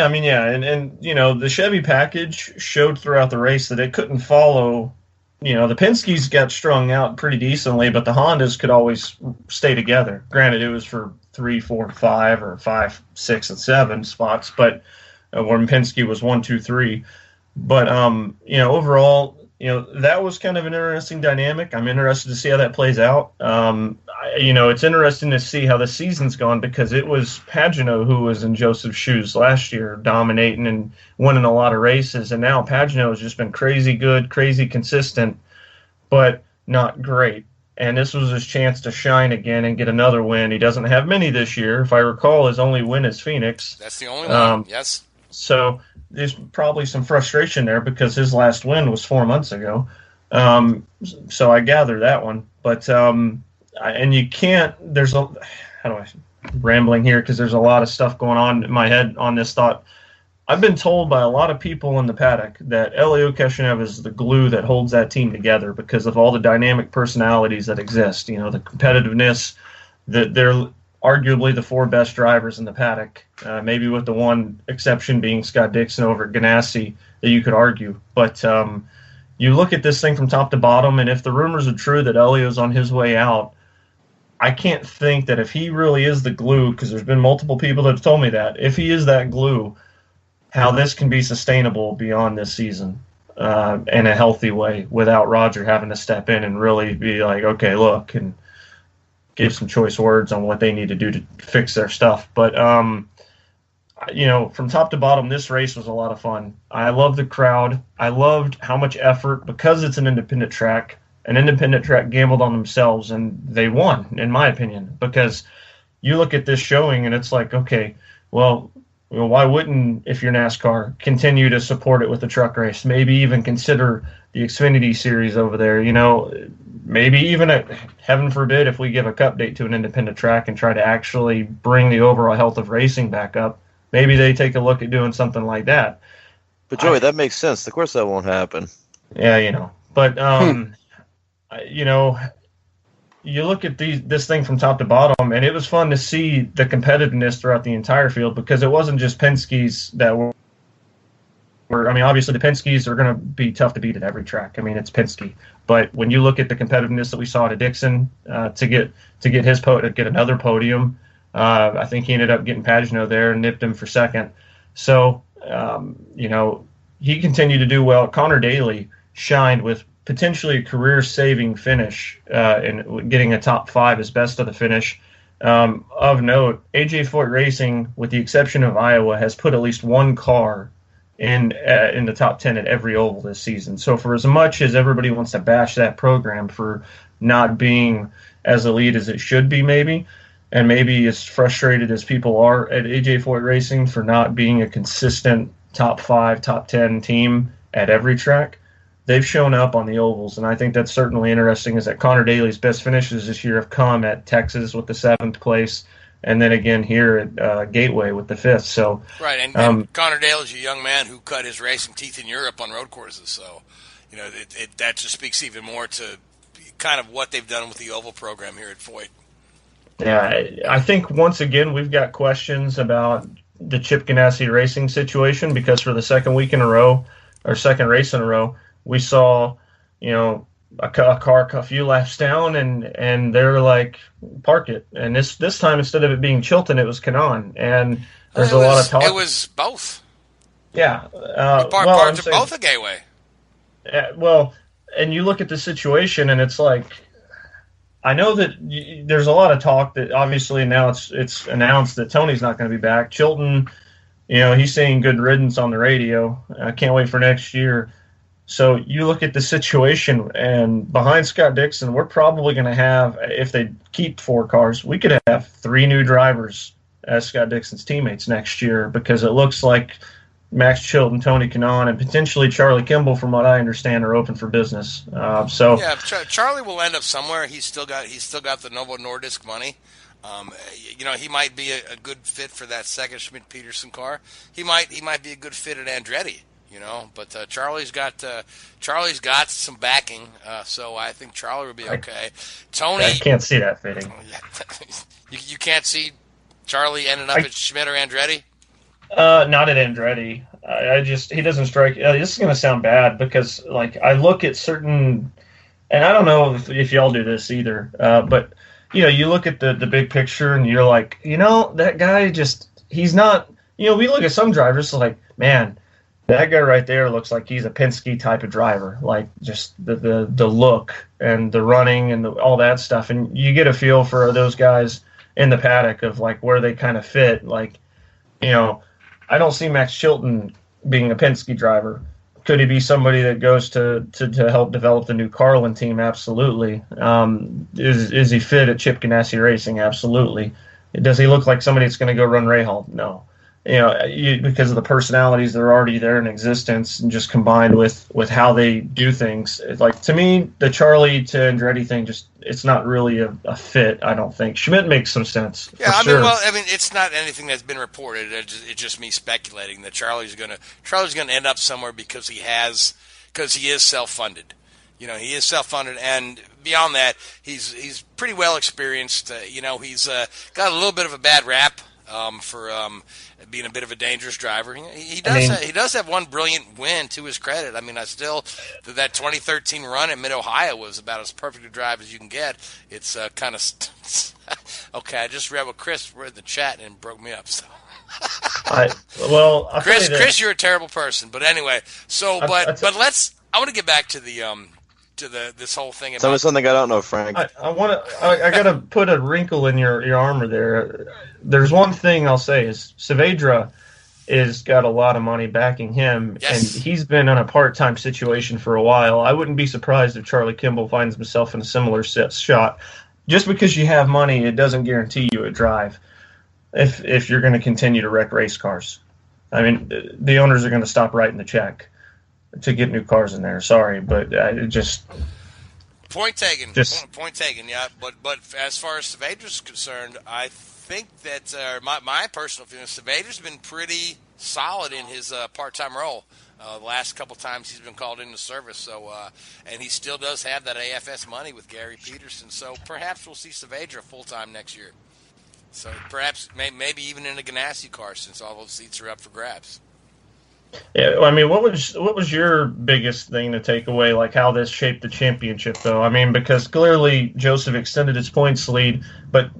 I mean, yeah, and the Chevy package showed throughout the race that it couldn't follow. The Penske's got strung out pretty decently, but the Hondas could always stay together. Granted, it was for 3, 4, 5, or 5, 6, and 7 spots, but when Penske was 1, 2, 3. But overall, that was kind of an interesting dynamic. I'm interested to see how that plays out. It's interesting to see how the season's gone because it was Pagenaud who was in Joseph's shoes last year, dominating and winning a lot of races. And now Pagenaud has just been crazy good, crazy consistent, but not great. And this was his chance to shine again and get another win. He doesn't have many this year. If I recall, his only win is Phoenix. That's the only one, yes. So there's probably some frustration there because his last win was 4 months ago. So I gather that one. But and you can't. Rambling here because there's a lot of stuff going on in my head on this thought. I've been told by a lot of people in the paddock that Elio Keshenev is the glue that holds that team together because of all the dynamic personalities that exist. The competitiveness, that they're arguably the 4 best drivers in the paddock, maybe with the one exception being Scott Dixon over Ganassi that you could argue. But you look at this thing from top to bottom, and if the rumors are true that Elio's on his way out, I can't think that if he really is the glue, because there's been multiple people that have told me that, if he is that glue, how this can be sustainable beyond this season in a healthy way without Roger having to step in and really be like, okay, look, and give some choice words on what they need to do to fix their stuff. But, from top to bottom, this race was a lot of fun. I love the crowd. I loved how much effort, because it's an independent track gambled on themselves, and they won, in my opinion, because you look at this showing and it's like, okay, well, why wouldn't, if you're NASCAR, continue to support it with the truck race? Maybe even consider the Xfinity Series over there. Maybe even, heaven forbid, if we give a cup date to an independent track and try to actually bring the overall health of racing back up, maybe they take a look at doing something like that. But Joey, that makes sense. Of course that won't happen. Yeah, but you look at this thing from top to bottom, and it was fun to see the competitiveness throughout the entire field because it wasn't just Penske's that were. Obviously the Penske's are going to be tough to beat at every track. It's Penske, but when you look at the competitiveness that we saw to Dixon to get another podium, I think he ended up getting Pagano there and nipped him for second. So, he continued to do well. Connor Daly shined with potentially a career-saving finish in getting a top 5 as best of the finish. Of note, AJ Foyt Racing, with the exception of Iowa, has put at least one car in the top 10 at every oval this season. So for as much as everybody wants to bash that program for not being as elite as it should be, maybe as frustrated as people are at AJ Foyt Racing for not being a consistent top 5, top 10 team at every track, they've shown up on the ovals, and I think that's certainly interesting. Is that Connor Daly's best finishes this year have come at Texas with the 7th place, and then again here at Gateway with the 5th. So right, and Connor Daly's a young man who cut his racing teeth in Europe on road courses. So that just speaks even more to kind of what they've done with the oval program here at Foyt. Yeah, I think once again we've got questions about the Chip Ganassi Racing situation, because for the second week in a row, or second race in a row, we saw, a car a few laps down, and they're like, park it. And this time, instead of it being Chilton, it was Kanaan. And there's a lot of talk. It was both. Yeah. Parked both a Gateway. Well, and you look at the situation, and it's like, I know that there's a lot of talk that obviously now it's announced that Tony's not going to be back. Chilton, he's saying good riddance on the radio. I can't wait for next year. So you look at the situation, and behind Scott Dixon, we're probably going to have, if they keep 4 cars, we could have 3 new drivers as Scott Dixon's teammates next year, because it looks like Max Chilton, Tony Kanaan, and potentially Charlie Kimball, from what I understand, are open for business. Charlie will end up somewhere. He's still got the Novo Nordisk money. He might be a good fit for that second Schmidt-Peterson car. He might be a good fit at Andretti. But Charlie's got some backing, so I think Charlie will be okay. Tony, I can't see that fitting. You can't see Charlie ending up at Schmidt or Andretti. Not at Andretti. He doesn't strike. This is going to sound bad, because I look at certain, and I don't know if y'all do this either, but you look at the big picture and you're like, that guy he's not. We look at some drivers like, man, that guy right there looks like he's a Penske type of driver, like just the look and the running and all that stuff, and you get a feel for those guys in the paddock of where they kind of fit, I don't see Max Chilton being a Penske driver. Could he be somebody that goes to help develop the new Carlin team? Absolutely. Is he fit at Chip Ganassi Racing? Absolutely. Does he look like somebody that's going to go run Rahal? No. Because of the personalities that are already there in existence, and just combined with how they do things. To me, the Charlie to Andretti thing, it's not really a fit, I don't think. Schmidt makes some sense. Yeah, sure. It's not anything that's been reported. It's just me speculating that Charlie's gonna end up somewhere because he is self-funded. He is self-funded, and beyond that, he's pretty well experienced. He's got a little bit of a bad rap for being a bit of a dangerous driver. He does have one brilliant win to his credit. That 2013 run at Mid-Ohio was about as perfect a drive as you can get. It's kind of okay. I just read what Chris read in the chat and broke me up. So. Chris, you're a terrible person. But anyway, I want to get back to this whole thing about. Tell me something I don't know, Frank. I got to put a wrinkle in your armor there. There's one thing I'll say is Saavedra is got a lot of money backing him, yes. And he's been in a part-time situation for a while. I wouldn't be surprised if Charlie Kimball finds himself in a similar shot. Just because you have money, it doesn't guarantee you a drive. If you're going to continue to wreck race cars, the owners are going to stop writing the check to get new cars in there. Sorry, but point taken. Point taken. Yeah, but as far as Saavedra's concerned, I think that my personal feeling, Saavedra's been pretty solid in his part-time role. The last couple times he's been called into service, so and he still does have that AFS money with Gary Peterson. So perhaps we'll see Saavedra full-time next year. So perhaps maybe even in a Ganassi car, since all those seats are up for grabs. Yeah, I mean, what was your biggest thing to take away, like how this shaped the championship, though? I mean, because clearly Joseph extended his points lead, but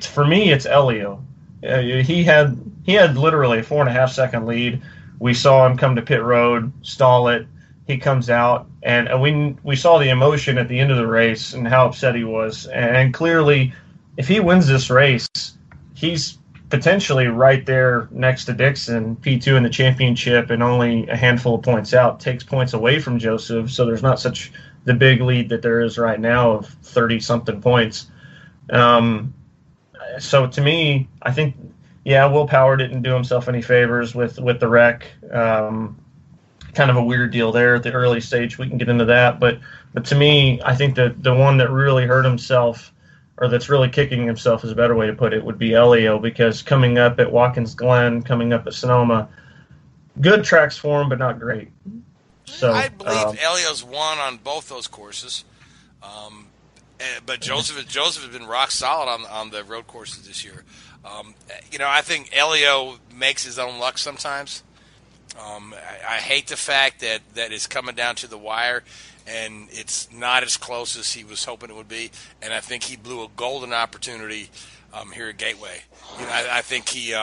for me, it's Elio. He had literally a 4.5 second lead. We saw him come to pit road, stall it. He comes out, and we saw the emotion at the end of the race and how upset he was. And clearly, if he wins this race, he's potentially right there next to Dixon, P2 in the championship, and only a handful of points out. Takes points away from Joseph, so there's not such the big lead that there is right now of 30-something points. So to me, I think, yeah, Will Power didn't do himself any favors with the wreck. Kind of a weird deal there at the early stage. We can get into that, but to me, I think that the one that really hurt himself, or that's really kicking himself is a better way to put it, would be Elio, because coming up at Watkins Glen, coming up at Sonoma, good tracks for him, but not great. So I believe Elio's won on both those courses, but Joseph has been rock solid on the road courses this year. I think Elio makes his own luck sometimes. I hate the fact that it's coming down to the wire, and it's not as close as he was hoping it would be. And I think he blew a golden opportunity here at Gateway. I think he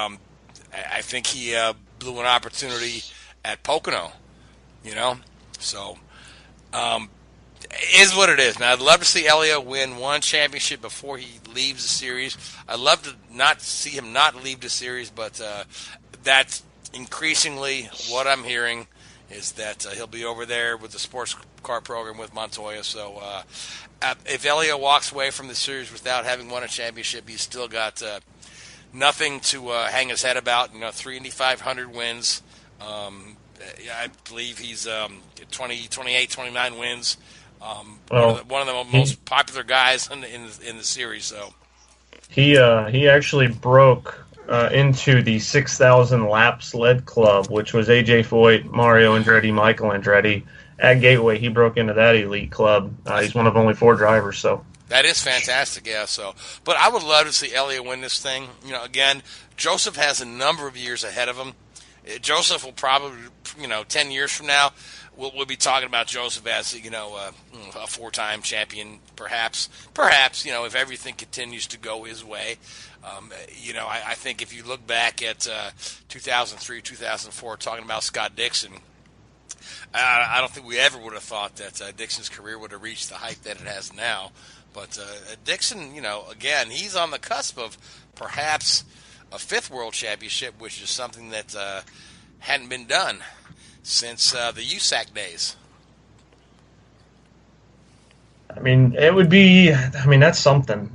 blew an opportunity at Pocono. So it is what it is, man. I'd love to see Elio win one championship before he leaves the series. I'd love to not see him not leave the series, but that's increasingly what I'm hearing is that he'll be over there with the sports car program with Montoya. So if Elio walks away from the series without having won a championship, he's still got nothing to hang his head about. 3 Indy 500 wins. I believe he's 28, 29 wins. One of the most popular guys in the series. So he actually broke into the 6,000 laps led club, which was AJ Foyt, Mario Andretti, Michael Andretti. At Gateway, he broke into that elite club. He's one of only 4 drivers, so. That is fantastic, yeah. So, but I would love to see Elliott win this thing. Again, Joseph has a number of years ahead of him. Joseph will probably, 10 years from now, we'll be talking about Joseph as, a 4-time champion, perhaps, if everything continues to go his way. I think if you look back at 2003, 2004, talking about Scott Dixon, I don't think we ever would have thought that Dixon's career would have reached the height that it has now. But Dixon, again, he's on the cusp of perhaps a 5th world championship, which is something that hadn't been done since the USAC days. It would be, that's something.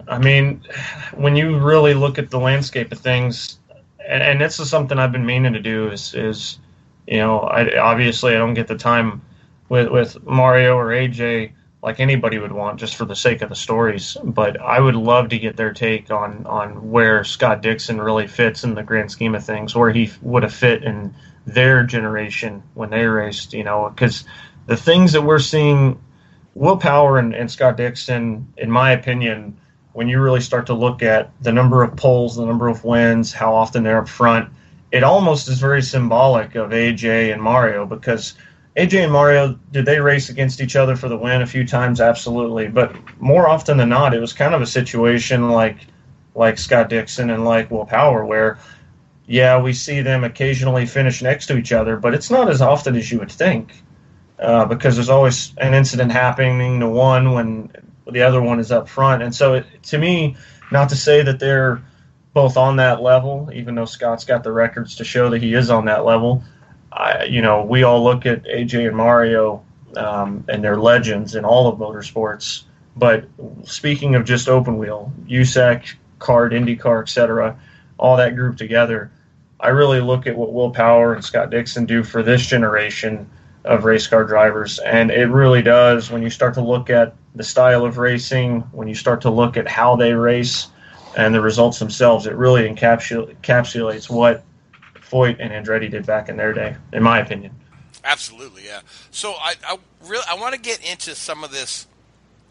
When you really look at the landscape of things, and this is something I've been meaning to do is obviously I don't get the time with Mario or AJ like anybody would want just for the sake of the stories, but I would love to get their take on where Scott Dixon really fits in the grand scheme of things, where he would have fit in their generation when they raced, because the things that we're seeing, Will Power and Scott Dixon, in my opinion, when you really start to look at the number of poles, the number of wins, how often they're up front, it almost is very symbolic of AJ and Mario, because AJ and Mario, did they race against each other for the win a few times? Absolutely. But more often than not, it was kind of a situation like Scott Dixon and like Will Power, where, yeah, we see them occasionally finish next to each other, but it's not as often as you would think, because there's always an incident happening to one when the other one is up front. And so to me, not to say that they're both on that level, even though Scott's got the records to show that he is on that level, we all look at AJ and Mario and they're legends in all of motorsports. But speaking of just open wheel, USAC, kart, IndyCar, etc., all that group together, I really look at what Will Power and Scott Dixon do for this generation of race car drivers. And it really does, when you start to look at the style of racing, when you start to look at how they race and the results themselves, it really encapsulates what Foyt and Andretti did back in their day, in my opinion. Absolutely, yeah. So I want to get into some of this,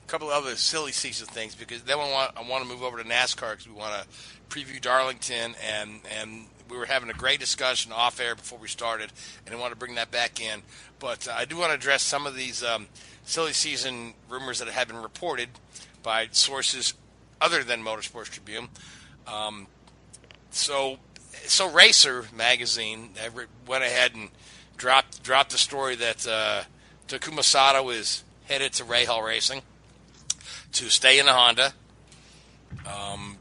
a couple of other silly season things, because then I want to move over to NASCAR, because we want to preview Darlington and we were having a great discussion off air before we started, and I want to bring that back in. But I do want to address some of these silly season rumors that have been reported by sources other than Motorsports Tribune. So Racer magazine went ahead and dropped the story that Takuma Sato is headed to Rahal Racing to stay in the Honda,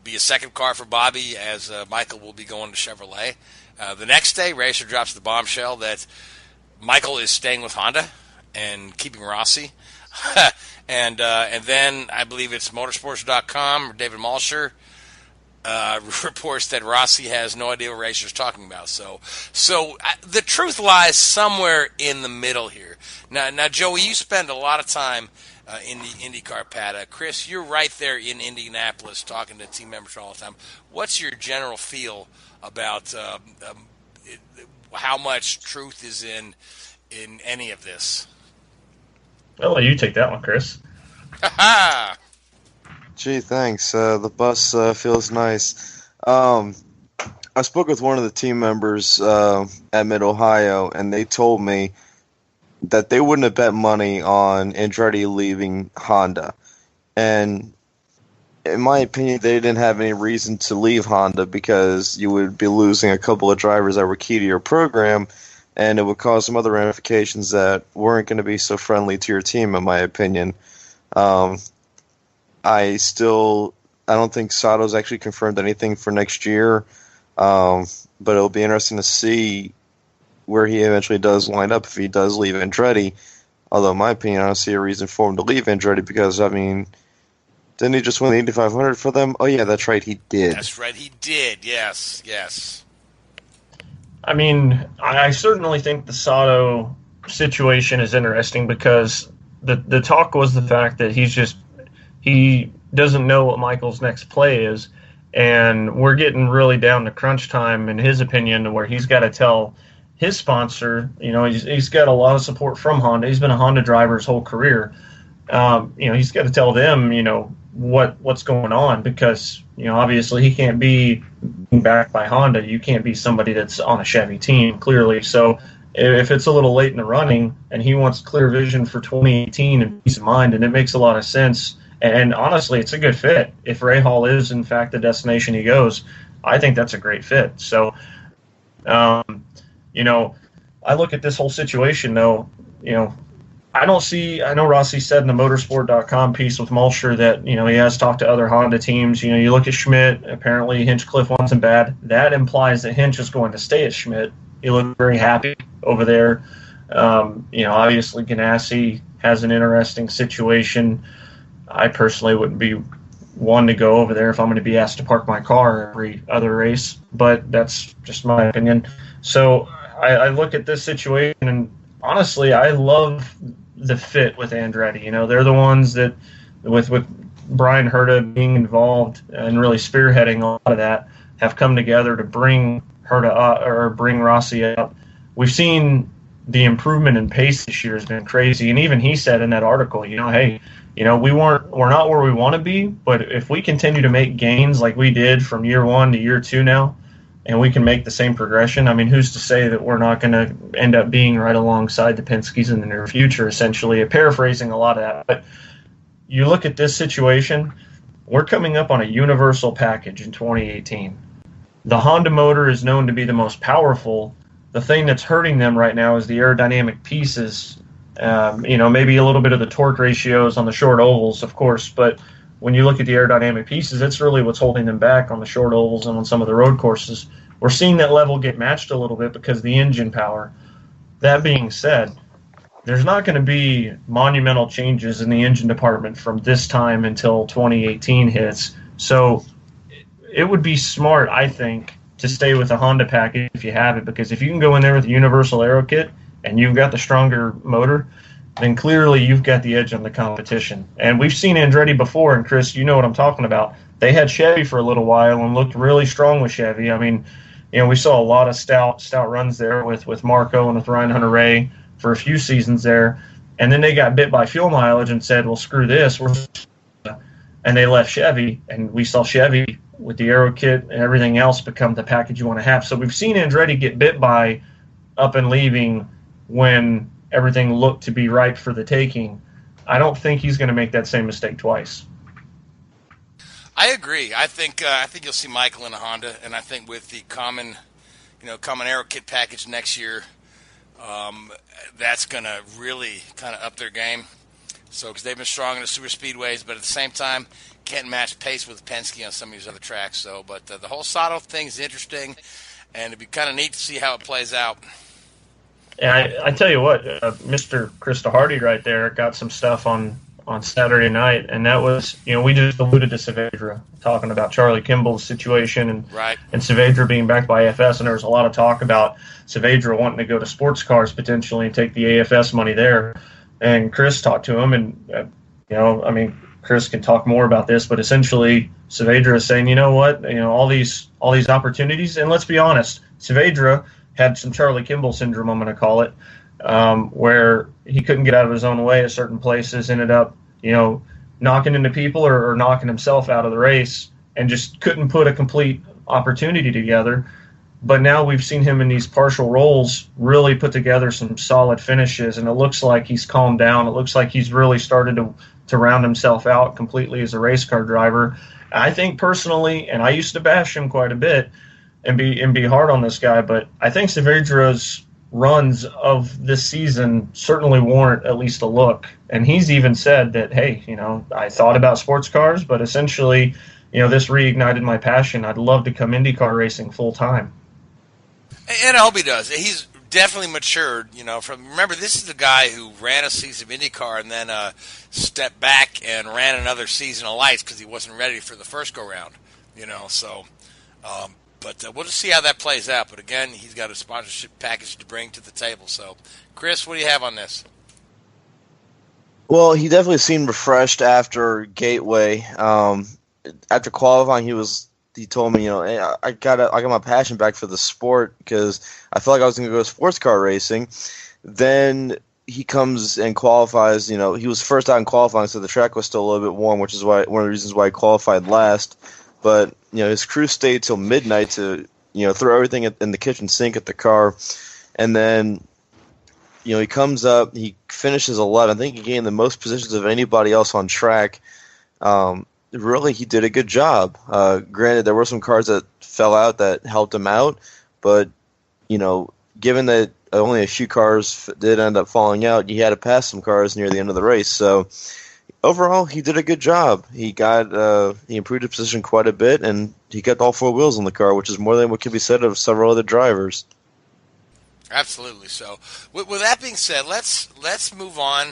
be a second car for Bobby, as Michael will be going to Chevrolet. The next day, Racer drops the bombshell that Michael is staying with Honda and keeping Rossi. and then I believe it's Motorsports.com, David Malsher, reports that Rossi has no idea what Racer's talking about. So the truth lies somewhere in the middle here. Now, Joey, you spend a lot of time in the IndyCar paddock. Chris, you're right there in Indianapolis talking to team members all the time. What's your general feel about how much truth is in any of this? I'll let you take that one, Chris. Ha-ha! Gee, thanks. The bus feels nice. I spoke with one of the team members at Mid-Ohio, and they told me that they wouldn't have bet money on Andretti leaving Honda. And in my opinion, they didn't have any reason to leave Honda because you would be losing a couple of drivers that were key to your program, and it would cause some other ramifications that weren't going to be so friendly to your team, in my opinion. I don't think Sato's actually confirmed anything for next year, but it'll be interesting to see where he eventually does wind up if he does leave Andretti. Although, in my opinion, I don't see a reason for him to leave Andretti because, I mean, didn't he just win the Indy 500 for them? Oh, yeah, that's right, he did. That's right, he did, yes. I mean, I certainly think the Sato situation is interesting because the talk was the fact that he doesn't know what Michael's next play is, and we're getting really down to crunch time, in his opinion, where he's got to tell his sponsor, he's got a lot of support from Honda. He's been a Honda driver his whole career. He's got to tell them, what's going on because, obviously he can't be backed by Honda. You can't be somebody that's on a Chevy team, clearly. So if it's a little late in the running and he wants clear vision for 2018 and peace of mind, and it makes a lot of sense. And honestly, it's a good fit. If Rahal is, in fact, the destination he goes, I think that's a great fit. So, I look at this whole situation, though, I know Rossi said in the Motorsport.com piece with Malsher that, he has talked to other Honda teams. You look at Schmidt, apparently Hinchcliffe wants him bad. That implies that Hinch is going to stay at Schmidt. He looked very happy over there. Obviously Ganassi has an interesting situation. I personally wouldn't be one to go over there if I'm going to be asked to park my car every other race, but that's just my opinion. So I look at this situation, and honestly, I love the fit with Andretti. They're the ones that, with Brian Herta being involved and really spearheading a lot of that, have come together to bring Herta up, or bring Rossi up. We've seen the improvement in pace this year has been crazy, and even he said in that article, hey, we're not where we want to be, but if we continue to make gains like we did from year 1 to year 2 now, and we can make the same progression, I mean, who's to say that we're not going to end up being right alongside the Penske's in the near future, essentially, paraphrasing a lot of that. But you look at this situation, we're coming up on a universal package in 2018. The Honda motor is known to be the most powerful. The thing that's hurting them right now is the aerodynamic pieces. Maybe a little bit of the torque ratios on the short ovals, of course, but when you look at the aerodynamic pieces, it's really what's holding them back on the short ovals and on some of the road courses. We're seeing that level get matched a little bit because of the engine power. That being said, there's not going to be monumental changes in the engine department from this time until 2018 hits. So it would be smart, I think, to stay with the Honda package if you have it, because if you can go in there with a universal aero kit and you've got the stronger motor, then clearly you've got the edge on the competition. And we've seen Andretti before, and Chris, you know what I'm talking about. They had Chevy for a little while and looked really strong with Chevy. I mean, we saw a lot of stout runs there with Marco and with Ryan Hunter-Ray for a few seasons there. And then they got bit by fuel mileage and said, well, screw this. And they left Chevy, and we saw Chevy with the aero kit and everything else become the package you want to have. So we've seen Andretti get bit by up and leaving when everything looked to be ripe for the taking. I don't think he's going to make that same mistake twice. I agree. I think you'll see Michael in a Honda, and I think with the common aero kit package next year, that's going to really kind of up their game. So, because they've been strong in the super speedways, but at the same time, can't match pace with Penske on some of these other tracks. So, but the whole Sato thing is interesting, and it'd be kind of neat to see how it plays out. Yeah, I tell you what, Mr. Chris DeHarde right there got some stuff on Saturday night, and that was, we just alluded to Saavedra, talking about Charlie Kimball's situation and Saavedra being backed by AFS, and there was a lot of talk about Saavedra wanting to go to sports cars potentially and take the AFS money there. And Chris talked to him, and Chris can talk more about this, but essentially Saavedra is saying, you know what, all these opportunities, and let's be honest, Saavedra had some Charlie Kimball syndrome, I'm going to call it, where he couldn't get out of his own way at certain places, ended up, knocking into people or knocking himself out of the race, and just couldn't put a complete opportunity together. But now we've seen him in these partial roles really put together some solid finishes, and it looks like he's calmed down. It looks like he's really started to round himself out completely as a race car driver. I think personally, and I used to bash him quite a bit and be hard on this guy, but I think Saavedra's runs of this season certainly warrant at least a look. And he's even said that, hey, I thought about sports cars, but essentially, this reignited my passion. I'd love to come IndyCar racing full time. And I hope he does. He's definitely matured. Remember, this is the guy who ran a season of IndyCar and then stepped back and ran another season of lights because he wasn't ready for the first go round. So. But we'll just see how that plays out. But again, he's got a sponsorship package to bring to the table. So, Chris, what do you have on this? Well, he definitely seemed refreshed after Gateway. After qualifying, he told me, hey, I got my passion back for the sport because I felt like I was going to go sports car racing. Then he comes and qualifies. He was first out in qualifying, so the track was still a little bit warm, which is one of the reasons why he qualified last. But his crew stayed till midnight to throw everything in the kitchen sink at the car, and then he comes up, he finishes 11th. I think he gained the most positions of anybody else on track. Really, he did a good job. Granted, there were some cars that fell out that helped him out, but given that only a few cars did end up falling out, he had to pass some cars near the end of the race. So. Overall, he did a good job. He improved his position quite a bit, and he got all four wheels on the car, which is more than what could be said of several other drivers. Absolutely. So, with that being said, let's move on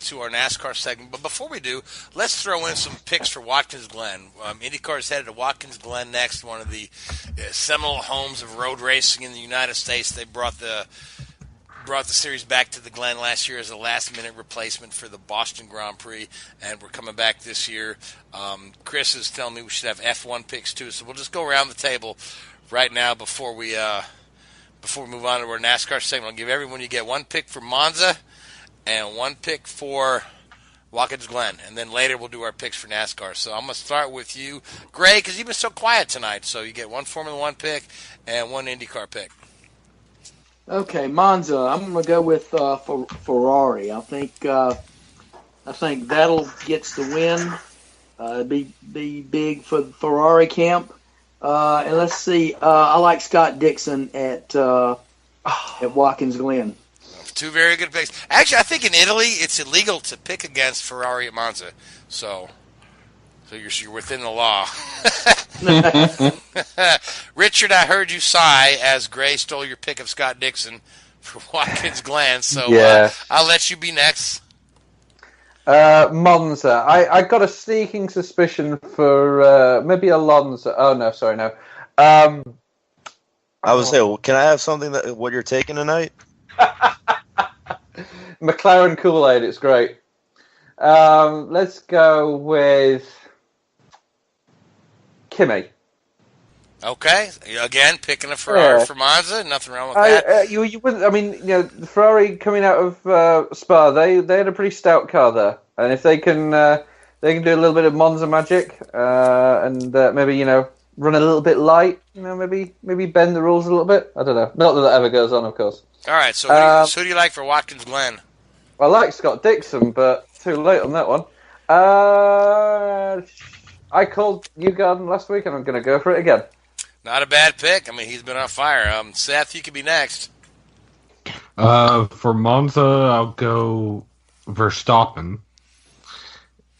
to our NASCAR segment. But before we do, let's throw in some picks for Watkins Glen. IndyCar is headed to Watkins Glen next, one of the seminal homes of road racing in the United States. They brought the series back to the Glen last year as a last-minute replacement for the Boston Grand Prix, and we're coming back this year. Chris is telling me we should have F1 picks too, so we'll just go around the table right now before we move on to our NASCAR segment. I'll give everyone, you get one pick for Monza and one pick for Watkins Glen, and then later we'll do our picks for NASCAR. So I'm going to start with you, Gray, because you've been so quiet tonight. So you get one Formula One pick and one IndyCar pick. Okay, Monza. I'm going to go with Ferrari. I think that'll gets the win. Be big for the Ferrari camp. And let's see. I like Scott Dixon at Watkins Glen. Two very good picks. Actually, I think in Italy it's illegal to pick against Ferrari at Monza. So you're within the law. Richard, I heard you sigh as Gray stole your pick of Scott Dixon for Watkins Glen. So yeah. I'll let you be next. Monza. I got a sneaking suspicion for maybe Alonso. Oh, no, sorry, no. I was saying, can I have something what you're taking tonight? McLaren Kool-Aid, it's great. Let's go with Kimi. Okay, again, picking a Ferrari for Monza, nothing wrong with that. You wouldn't. I mean, the Ferrari coming out of Spa, they had a pretty stout car there, and if they can do a little bit of Monza magic, and maybe run a little bit light. Maybe bend the rules a little bit. I don't know. Not that ever goes on, of course. All right, so who do you like for Watkins Glen? I like Scott Dixon, but too late on that one. I called Youden last week, and I'm going to go for it again. Not a bad pick. I mean, he's been on fire. Seth, you could be next. For Monza, I'll go Verstappen.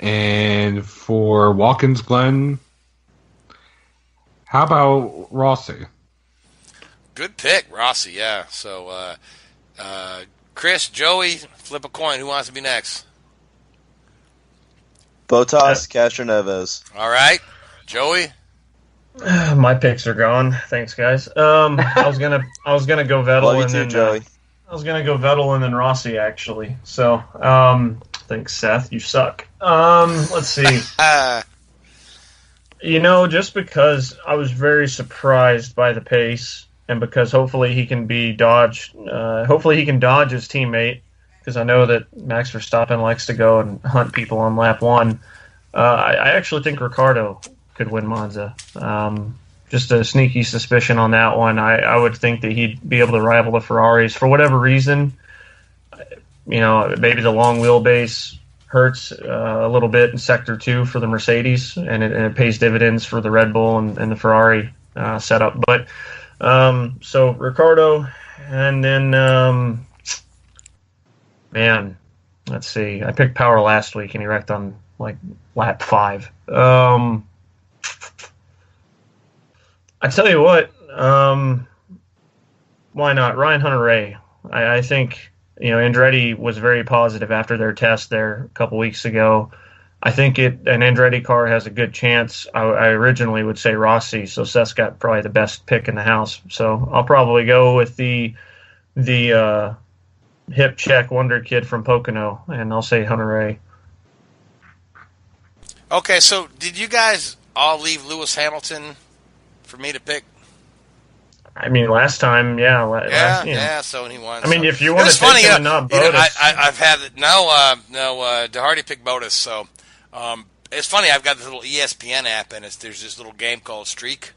And for Watkins Glen, how about Rossi? Good pick, Rossi, yeah. So, Chris, Joey, flip a coin. Who wants to be next? Bottas, Castro Neves. All right. Joey? My picks are gone. Thanks, guys. I was gonna go Vettel Love you and too, then Joey. I was gonna go Vettel and then Rossi actually. So thanks, Seth. You suck. Let's see. Just because I was very surprised by the pace, and because hopefully he can dodge his teammate, because I know that Max Verstappen likes to go and hunt people on lap one. I actually think Ricciardo could win Monza. Just a sneaky suspicion on that one. I would think that he'd be able to rival the Ferraris for whatever reason. Maybe the long wheelbase hurts a little bit in Sector 2 for the Mercedes, and it pays dividends for the Red Bull and the Ferrari setup. But so Ricciardo, and then let's see. I picked Power last week, and he wrecked on lap 5. I tell you what, why not? Ryan Hunter-Reay. I think, Andretti was very positive after their test there a couple weeks ago. I think an Andretti car has a good chance. I originally would say Rossi, so Seth's got probably the best pick in the house. So I'll probably go with the hip check wonder kid from Pocono, and I'll say Hunter-Reay. Okay, so did you guys all leave Lewis Hamilton for me to pick? I mean, last time, yeah. So he won. I mean, if you want to take him and not Bottas, I've had DeHarde picked Bottas. So it's funny. I've got this little ESPN app, and there's this little game called Streak,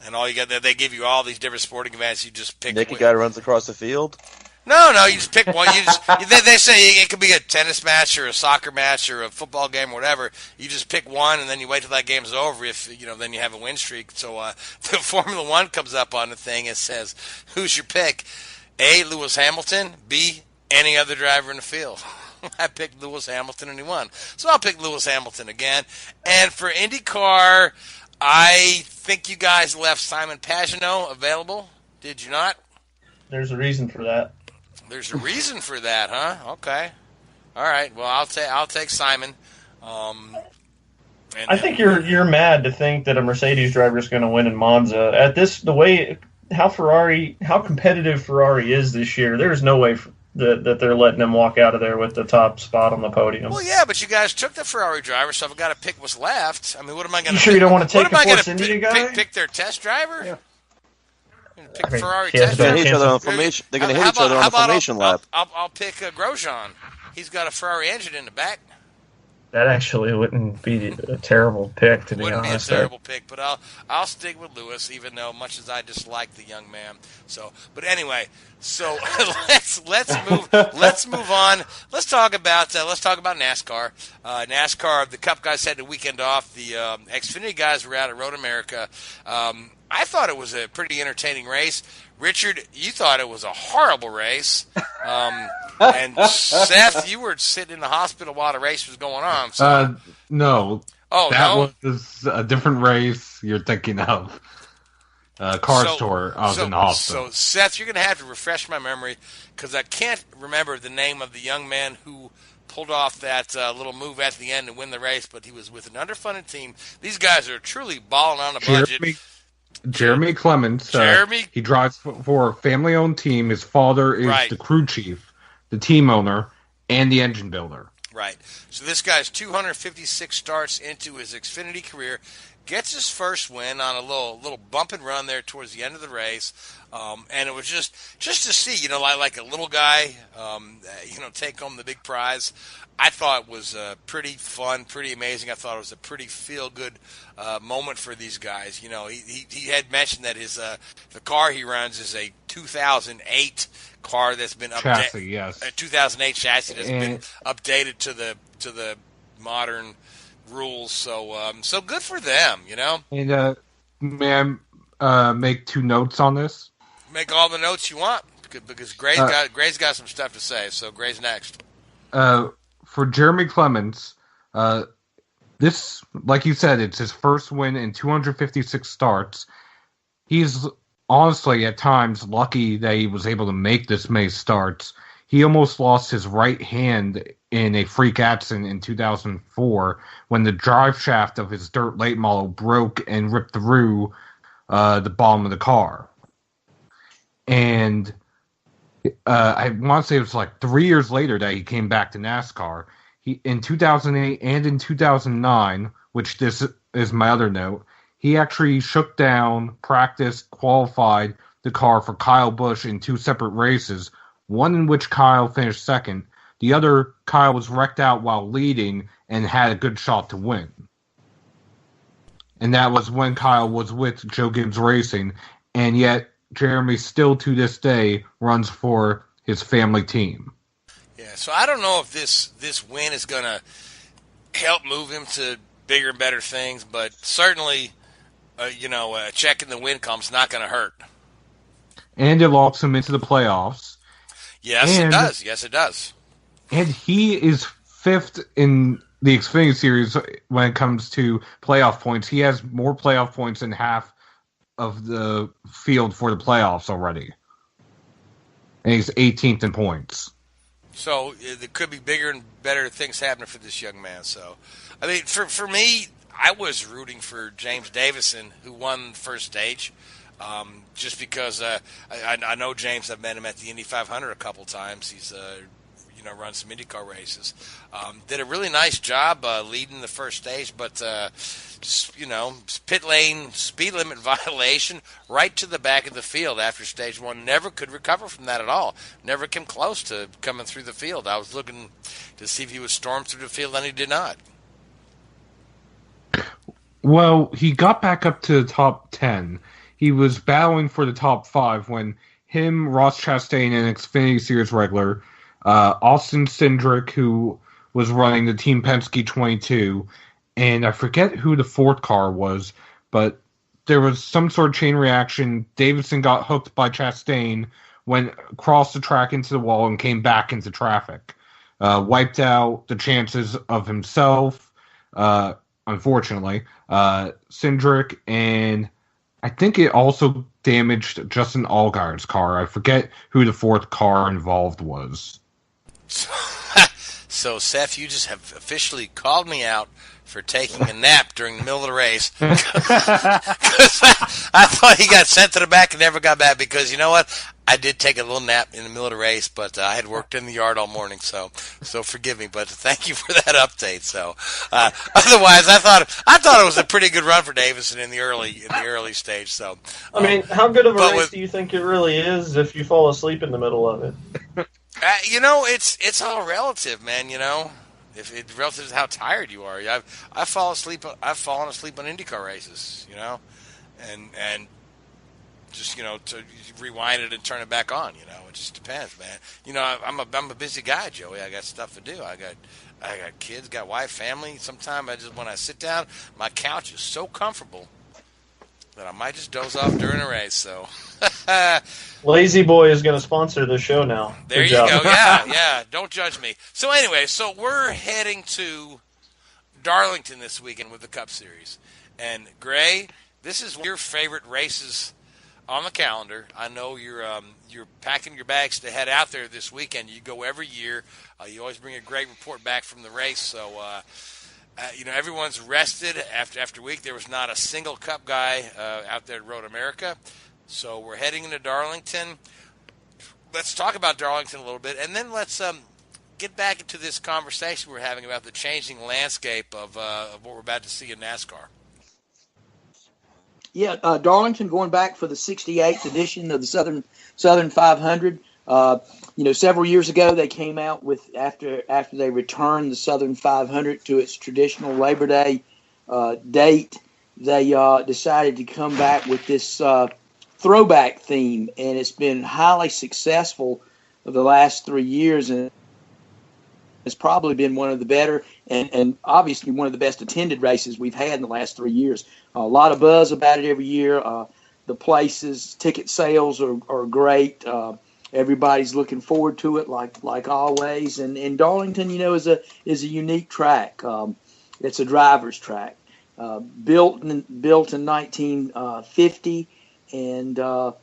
and all you got they give you all these different sporting events. You just pick. Nicky guy runs across the field. No, you just pick one. They say it could be a tennis match or a soccer match or a football game or whatever. You just pick one, and then you wait till that game's over. If then you have a win streak. So the Formula One comes up on the thing. It says, "Who's your pick? A. Lewis Hamilton. B. Any other driver in the field." I picked Lewis Hamilton, and he won. So I'll pick Lewis Hamilton again. And for IndyCar, I think you guys left Simon Pagenaud available. Did you not? There's a reason for that. There's a reason for that, huh? Okay. All right. Well, I'll take Simon. I think you're mad to think that a Mercedes driver is going to win in Monza. How competitive Ferrari is this year, there's no way that they're letting him walk out of there with the top spot on the podium. Well, yeah, but you guys took the Ferrari driver, so I've got to pick what's left. I mean, what am I going to? You sure you don't want to take a Force India guy? Pick their test driver? Yeah. Pick Ferrari They're test going driver. to hit each other on formation. They're going to hit each other on the formation lap. I'll pick Grosjean. He's got a Ferrari engine in the back. That actually wouldn't be a terrible pick, to be honest. Wouldn't be a terrible pick, but I'll stick with Lewis, even though much as I dislike the young man. So, but anyway, so let's move on. Let's talk about NASCAR. NASCAR, the Cup guys had the weekend off. The Xfinity guys were out at Road America. I thought it was a pretty entertaining race. Richard, you thought it was a horrible race. And Seth, you were sitting in the hospital while the race was going on. So. No. Oh, that was a different race you're thinking of. Cars Tour. I was in the hospital. So, Seth, you're going to have to refresh my memory because I can't remember the name of the young man who pulled off that little move at the end to win the race, but he was with an underfunded team. These guys are truly balling on a budget. Jeremy Clements. He drives for a family-owned team. His father is the crew chief, the team owner, and the engine builder. Right. So this guy's 256 starts into his Xfinity career, gets his first win on a little bump and run there towards the end of the race, and it was just to see, like a little guy, take home the big prize. I thought it was pretty fun, pretty amazing. I thought it was a pretty feel-good moment for these guys. He had mentioned that the car he runs is a 2008 car that's been chassis, yes, a 2008 chassis that's been updated to the modern rules. So good for them, And may I make 2 notes on this? Make all the notes you want because Gray's got some stuff to say. So Gray's next. For Jeremy Clements, this, like you said, it's his first win in 256 starts. He's honestly at times lucky that he was able to make this many starts. He almost lost his right hand in a freak accident in 2004 when the drive shaft of his dirt late model broke and ripped through the bottom of the car. And I want to say it was like 3 years later that he came back to NASCAR. He in 2008 and in 2009, which this is my other note, he actually shook down, practiced, qualified the car for Kyle Busch in 2 separate races, one in which Kyle finished second. The other, Kyle was wrecked out while leading and had a good shot to win. And that was when Kyle was with Joe Gibbs Racing, and yet Jeremy still to this day runs for his family team. Yeah, so I don't know if this win is going to help move him to bigger and better things, but certainly, checking the win column's not going to hurt. And it locks him into the playoffs. Yes, it does. Yes, it does. And he is 5th in the Xfinity Series when it comes to playoff points. He has more playoff points than half of the field for the playoffs already. And he's 18th in points. So there could be bigger and better things happening for this young man. So, I mean, for me, I was rooting for James Davison, who won the first stage, just because I know James. I've met him at the Indy 500 a couple times. He's run some IndyCar races. Did a really nice job leading the first stage, but pit lane speed limit violation right to the back of the field after stage 1. Never could recover from that at all. Never came close to coming through the field. I was looking to see if he would storm through the field, and he did not. Well, he got back up to the top 10. He was battling for the top 5 when him, Ross Chastain, and Xfinity Series regular Austin Cindric, who was running the Team Penske 22, and I forget who the 4th car was, but there was some sort of chain reaction. Davison got hooked by Chastain, went across the track into the wall, and came back into traffic. Wiped out the chances of himself, unfortunately, Cindric, and I think it also damaged Justin Allgaier's car. I forget who the 4th car involved was. So, Seth, you just have officially called me out for taking a nap during the middle of the race. Because I thought he got sent to the back and never got back because, you know what? I did take a little nap in the middle of the race, but I had worked in the yard all morning, so forgive me. But thank you for that update. So, otherwise, I thought it was a pretty good run for Davison in the early stage. So, I mean, how good of a race do you think it really is if you fall asleep in the middle of it? It's all relative, man. If it's relative to how tired you are. I've fallen asleep on IndyCar races, and just to rewind it and turn it back on. It just depends, man. I'm a busy guy, Joey. I got stuff to do. I got kids, got wife, family. Sometimes when I sit down, my couch is so comfortable that I might just doze off during a race. So. Lazy Boy is going to sponsor the show now. There you go. Yeah. Don't judge me. So anyway, we're heading to Darlington this weekend with the Cup Series. And Gray, this is one of your favorite races on the calendar. I know you're packing your bags to head out there this weekend. You go every year. You always bring a great report back from the race. So everyone's rested after week. There was not a single Cup guy out there at Road America. So we're heading into Darlington. Let's talk about Darlington a little bit, and then let's get back into this conversation we're having about the changing landscape of what we're about to see in NASCAR. Yeah, Darlington going back for the 68th edition of the Southern 500. Several years ago they came out with after they returned the Southern 500 to its traditional Labor Day date. They decided to come back with this throwback theme, and it's been highly successful for the last 3 years, and it's probably been one of the better and obviously one of the best attended races we've had in the last 3 years. A lot of buzz about it every year. The places, ticket sales are great. Everybody's looking forward to it, like always. And Darlington, is a unique track. It's a driver's track, built in 1950, and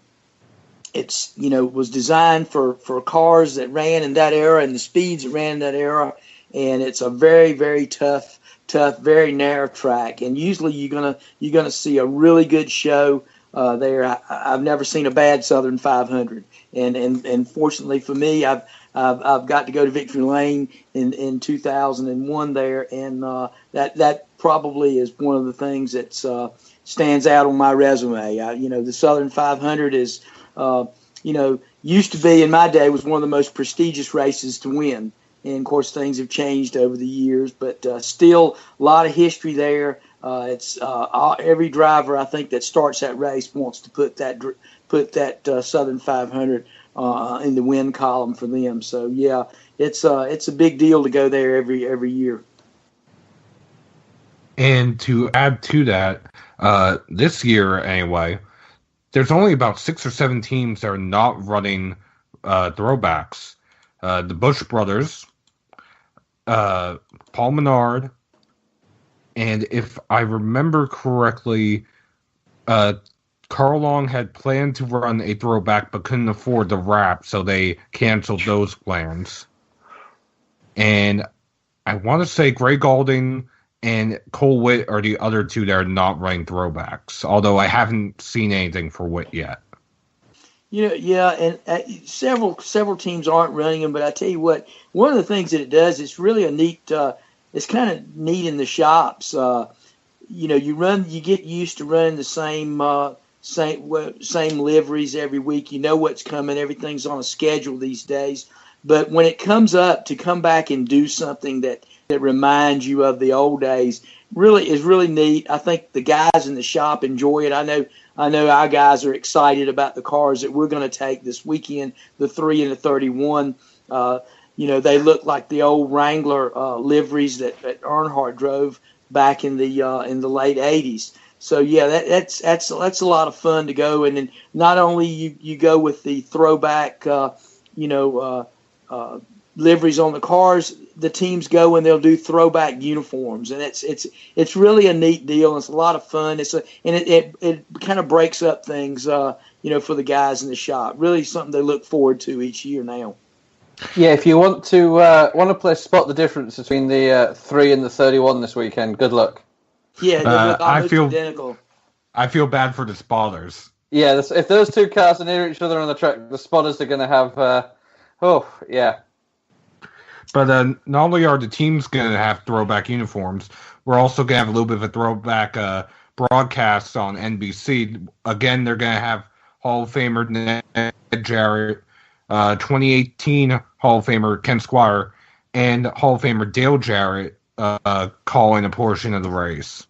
it's was designed for cars that ran in that era and the speeds that ran in that era. And it's a very, very tough, very narrow track. And usually you're gonna see a really good show there. I've never seen a bad Southern 500. And fortunately for me, I've got to go to Victory Lane in 2001 there, and that probably is one of the things that stands out on my resume. The Southern 500 is used to be, in my day, was one of the most prestigious races to win. And of course, things have changed over the years, but still a lot of history there. It's every driver I think that starts that race wants to put that Southern 500 in the win column for them. So yeah, it's a big deal to go there every year. And to add to that, this year anyway, there's only about 6 or 7 teams that are not running throwbacks. The Bush brothers, Paul Menard, and if I remember correctly, Carl Long had planned to run a throwback but couldn't afford the wrap, so they canceled those plans. And I want to say Greg Galding and Cole Witt are the other two that are not running throwbacks, although I haven't seen anything for Witt yet. Yeah, and several teams aren't running them, but I tell you what, one of the things that it does, it's really a neat. It's kind of neat in the shops. You get used to running the same liveries every week. You know what's coming. Everything's on a schedule these days. But when it comes up to come back and do something that reminds you of the old days, is really neat. I think the guys in the shop enjoy it. I know our guys are excited about the cars that we're going to take this weekend, the 3 and the 31. They look like the old Wrangler liveries that Earnhardt drove back in the late 80s. So yeah, that's a lot of fun to go. And then not only you go with the throwback, liveries on the cars, the teams go and they'll do throwback uniforms, and it's really a neat deal. And it's a lot of fun. It kind of breaks up things, for the guys in the shop. Really something they look forward to each year now. Yeah, if you want to play spot the difference between the 3 and the 31 this weekend, good luck. Yeah, they look almost identical. I feel bad for the spotters. Yeah, if those two cars are near each other on the track, the spotters are going to have. Yeah. But not only are the teams going to have throwback uniforms, we're also going to have a little bit of a throwback broadcast on NBC. Again, they're going to have Hall of Famer Ned Jarrett, 2018 Hall of Famer Ken Squire, and Hall of Famer Dale Jarrett calling a portion of the race.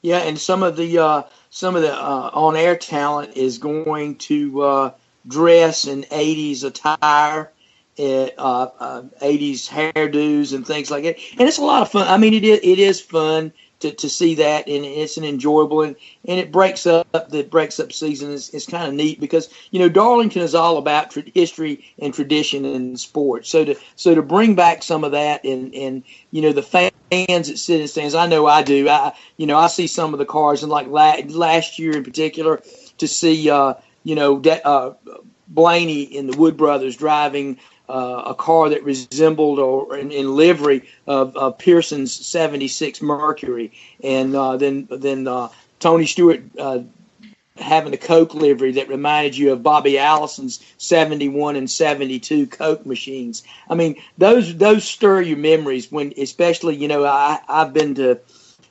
Yeah, and some of the on-air talent is going to dress in 80s attire. 80s hairdos and things like that, and it's a lot of fun. I mean, it is fun to see that, and it's an enjoyable and it breaks up season. It's kind of neat because Darlington is all about history and tradition in sports. So to bring back some of that and the fans that sit in stands, I know I do. I see some of the cars, and like last year in particular, to see Blaney and the Wood brothers driving a car that resembled or in livery of Pearson's 76 Mercury, and then Tony Stewart having a Coke livery that reminded you of Bobby Allison's 71 and 72 Coke machines. I mean, those stir your memories when, especially, I've been to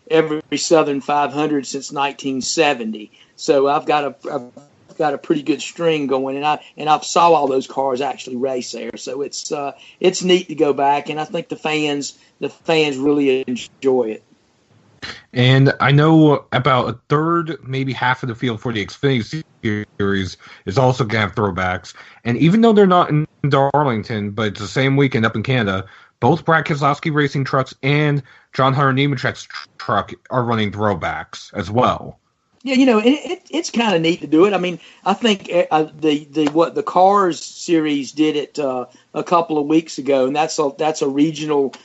every Southern 500 since 1970. So I've got a pretty good string going, and I saw all those cars actually race there. So it's neat to go back, and I think the fans really enjoy it. And I know about a third, maybe half of the field for the Xfinity Series is also going to have throwbacks. And even though they're not in Darlington, but it's the same weekend up in Canada, both Brad Keselowski Racing trucks and John Hunter Nemechek's truck are running throwbacks as well. Yeah, it's kind of neat to do it. I mean, I think the Cars series did it a couple of weeks ago, and that's a regional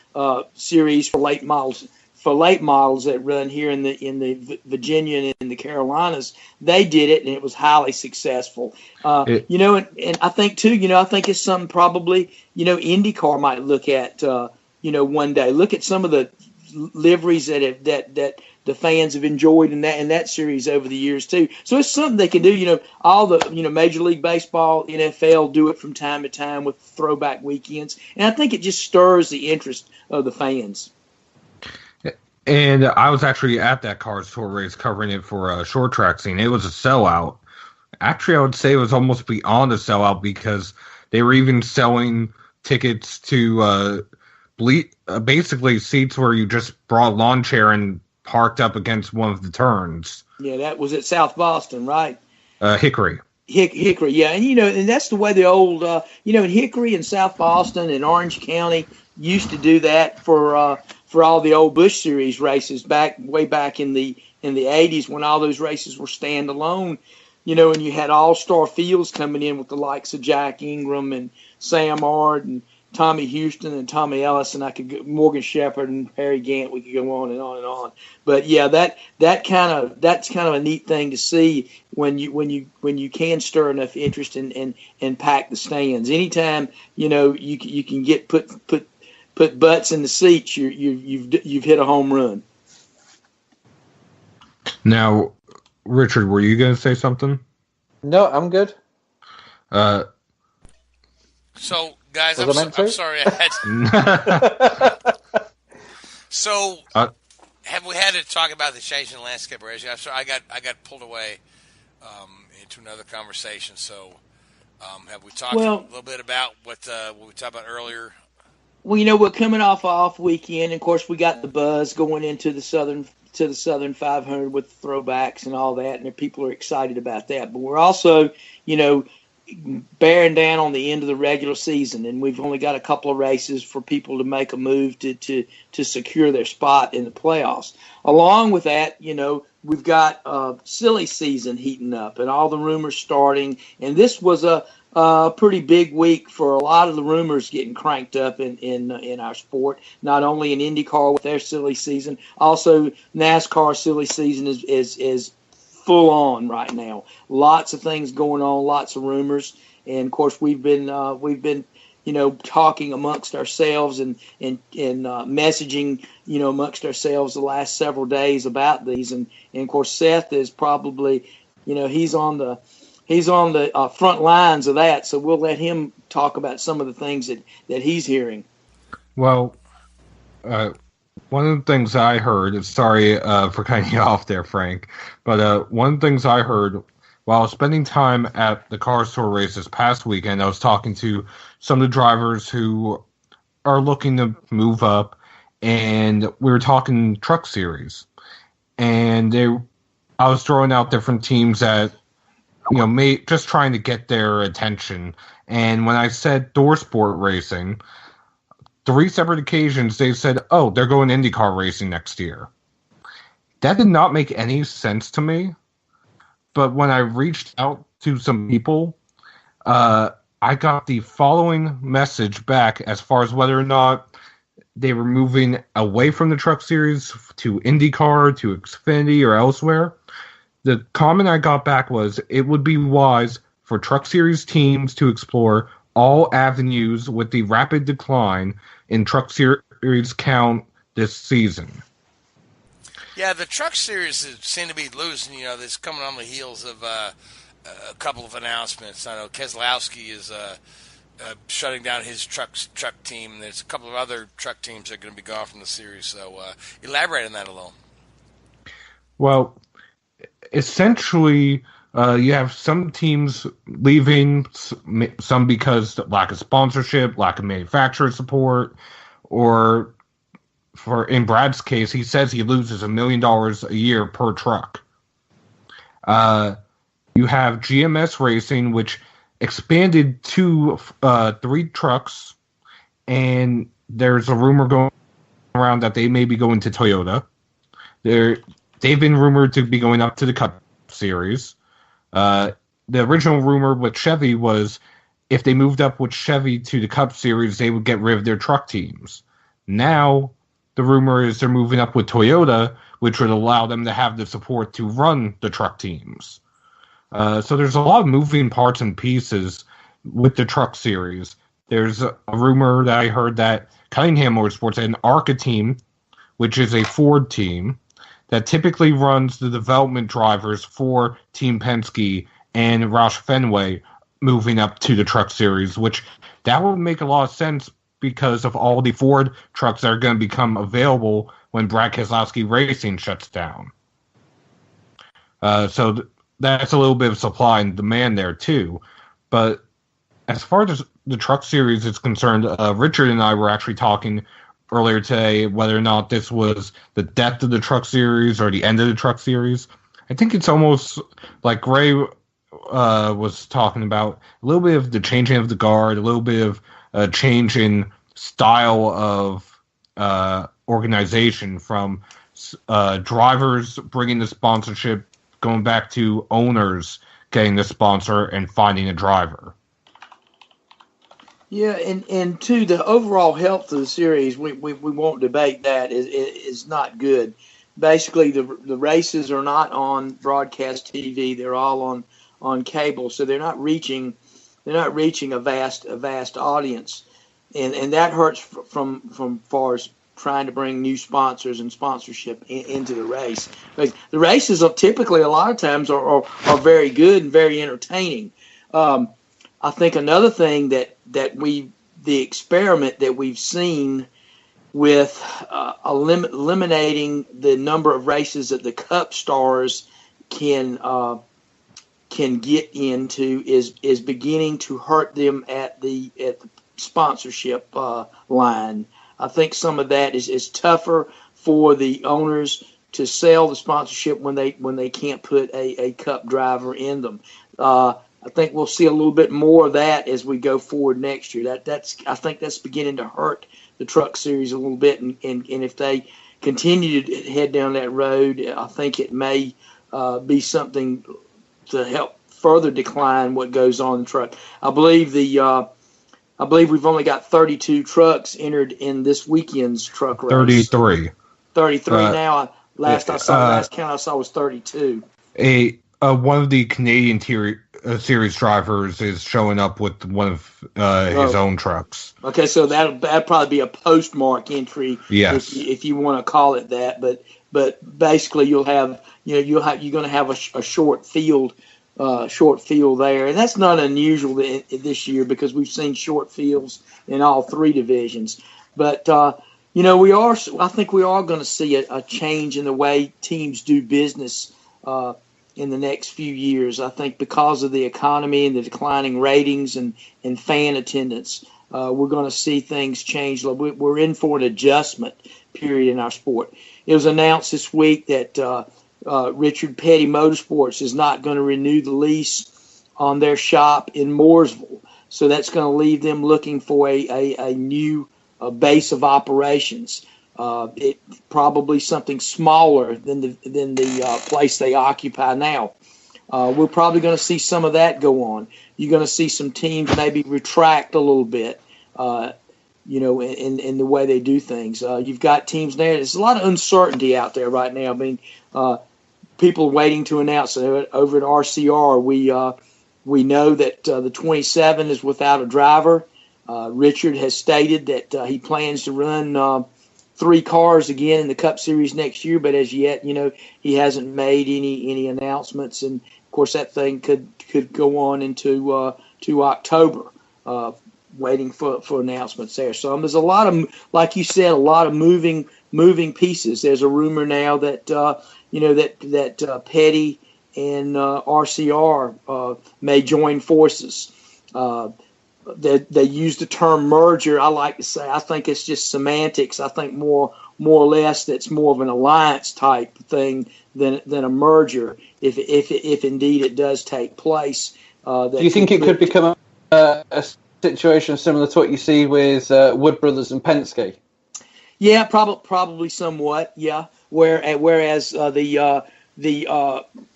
series for late models. For late models that run here in the Virginia and in the Carolinas, they did it, and it was highly successful. And I think too, I think it's something probably, IndyCar might look at, one day. Look at some of the liveries that the fans have enjoyed in that series over the years too. So it's something they can do. All the Major League Baseball, NFL do it from time to time with throwback weekends, and I think it just stirs the interest of the fans. And I was actually at that Cars Tour race covering it for a short track scene. It was a sellout. Actually, I would say it was almost beyond a sellout because they were even selling tickets to basically seats where you just brought a lawn chair and parked up against one of the turns. Yeah, that was at South Boston, right? Hickory. Hickory, yeah. And, and that's the way the old, in Hickory and South Boston and Orange County used to do that for all the old Busch Series races way back in the 80s when all those races were standalone, and you had all-star fields coming in with the likes of Jack Ingram and Sam Ard and Tommy Houston and Tommy Ellis, and Morgan Shepherd and Harry Gant. We could go on and on and on. But yeah, that's kind of a neat thing to see when you can stir enough interest and pack the stands. Anytime you can get put butts in the seats, you've hit a home run. Now, Richard, were you going to say something? No, I'm good. So, guys, I'm sorry I had to. So, have we had to talk about the change in the landscape racing? I'm sorry, I got pulled away into another conversation. So, have we talked a little bit about what we talked about earlier? Well, we're coming off weekend, and of course we got the buzz going into the Southern 500 with throwbacks and all that, and people are excited about that. But we're also, bearing down on the end of the regular season, and we've only got a couple of races for people to make a move to secure their spot in the playoffs. Along with that, we've got silly season heating up and all the rumors starting, and this was a pretty big week for a lot of the rumors getting cranked up in our sport. Not only in IndyCar with their silly season, also NASCAR silly season is full on right now. Lots of things going on, lots of rumors, and of course we've been talking amongst ourselves and messaging amongst ourselves the last several days about these, and of course Seth is probably he's on the front lines of that, so we'll let him talk about some of the things that he's hearing. Well, one of the things I heard, sorry for cutting you off there, Frank, but one of the things I heard while spending time at the Cars Tour race this past weekend, I was talking to some of the drivers who are looking to move up, and we were talking Truck Series. And I was throwing out different teams that just trying to get their attention. And when I said ThorSport Racing, 3 separate occasions they said, oh, they're going IndyCar racing next year. That did not make any sense to me. But when I reached out to some people, I got the following message back as far as whether or not they were moving away from the Truck Series to IndyCar, to Xfinity, or elsewhere. The comment I got back was it would be wise for Truck Series teams to explore all avenues with the rapid decline in Truck Series count this season. Yeah, the Truck Series seem to be losing. This coming on the heels of a couple of announcements. I know Keselowski is shutting down his truck team. There's a couple of other truck teams that are going to be gone from the series. So elaborate on that a little. Well, essentially, you have some teams leaving, some because of lack of sponsorship, lack of manufacturer support, or in Brad's case, he says he loses $1 million a year per truck. You have GMS Racing, which expanded to 3 trucks, and there's a rumor going around that they may be going to Toyota. They've been rumored to be going up to the Cup Series. The original rumor with Chevy was if they moved up with Chevy to the Cup Series, they would get rid of their truck teams. Now, the rumor is they're moving up with Toyota, which would allow them to have the support to run the truck teams. So there's a lot of moving parts and pieces with the truck series. There's a rumor that I heard that Cunningham Motorsports had an ARCA team, which is a Ford team, that typically runs the development drivers for Team Penske and Roush Fenway moving up to the truck series, which that would make a lot of sense because of all the Ford trucks that are going to become available when Brad Keselowski Racing shuts down. So that's a little bit of supply and demand there too. But as far as the truck series is concerned, Richard and I were actually talking earlier today whether or not this was the death of the truck series or the end of the truck series. I think it's almost like Ray was talking about, a little bit of the changing of the guard, a little bit of a change in style of organization from drivers bringing the sponsorship, going back to owners getting the sponsor and finding a driver. Yeah, and to the overall health of the series, we won't debate that. Is not good. Basically, the races are not on broadcast TV; they're all on cable, so they're not reaching a vast audience, and that hurts from far as trying to bring new sponsors and sponsorship into the race. Like, the races are typically a lot of times are very good and very entertaining. I think another thing that the experiment that we've seen with eliminating the number of races that the Cup stars can get into is beginning to hurt them at the sponsorship line. I think some of that is tougher for the owners to sell the sponsorship when they can't put a Cup driver in them. I think we'll see a little bit more of that as we go forward next year. I think that's beginning to hurt the truck series a little bit, and if they continue to head down that road, I think it may be something to help further decline what goes on in the truck. I believe we've only got 32 trucks entered in this weekend's truck race. 33 now. Last count I saw was 32. One of the Canadian series drivers is showing up with one of his own trucks. Okay, so that'd probably be a postmark entry, yes, if you want to call it that. But basically, you're going to have a short field there, and that's not unusual this year because we've seen short fields in all 3 divisions. But I think we are going to see a change in the way teams do business in the next few years. I think because of the economy and the declining ratings and fan attendance, we're going to see things change. We're in for an adjustment period in our sport. It was announced this week that Richard Petty Motorsports is not going to renew the lease on their shop in Mooresville. So that's going to leave them looking for a new base of operations. It probably something smaller than the place they occupy now. We're probably going to see some of that go on. You're going to see some teams maybe retract a little bit, in the way they do things. You've got teams there. There's a lot of uncertainty out there right now. I mean, people waiting to announce it. Over at RCR, we know that the 27 is without a driver. Richard has stated that he plans to run 3 cars again in the Cup Series next year, but as yet, he hasn't made any announcements, and of course that thing could go on into to October, waiting for announcements there. So there's a lot of, like you said, a lot of moving pieces. There's a rumor now that that Petty and RCR may join forces. They use the term merger. I like to say I think it's just semantics. I think more or less that's more of an alliance type thing than a merger. If indeed it does take place, do you think it could become a situation similar to what you see with Wood Brothers and Penske? Yeah, probably somewhat. Yeah, whereas the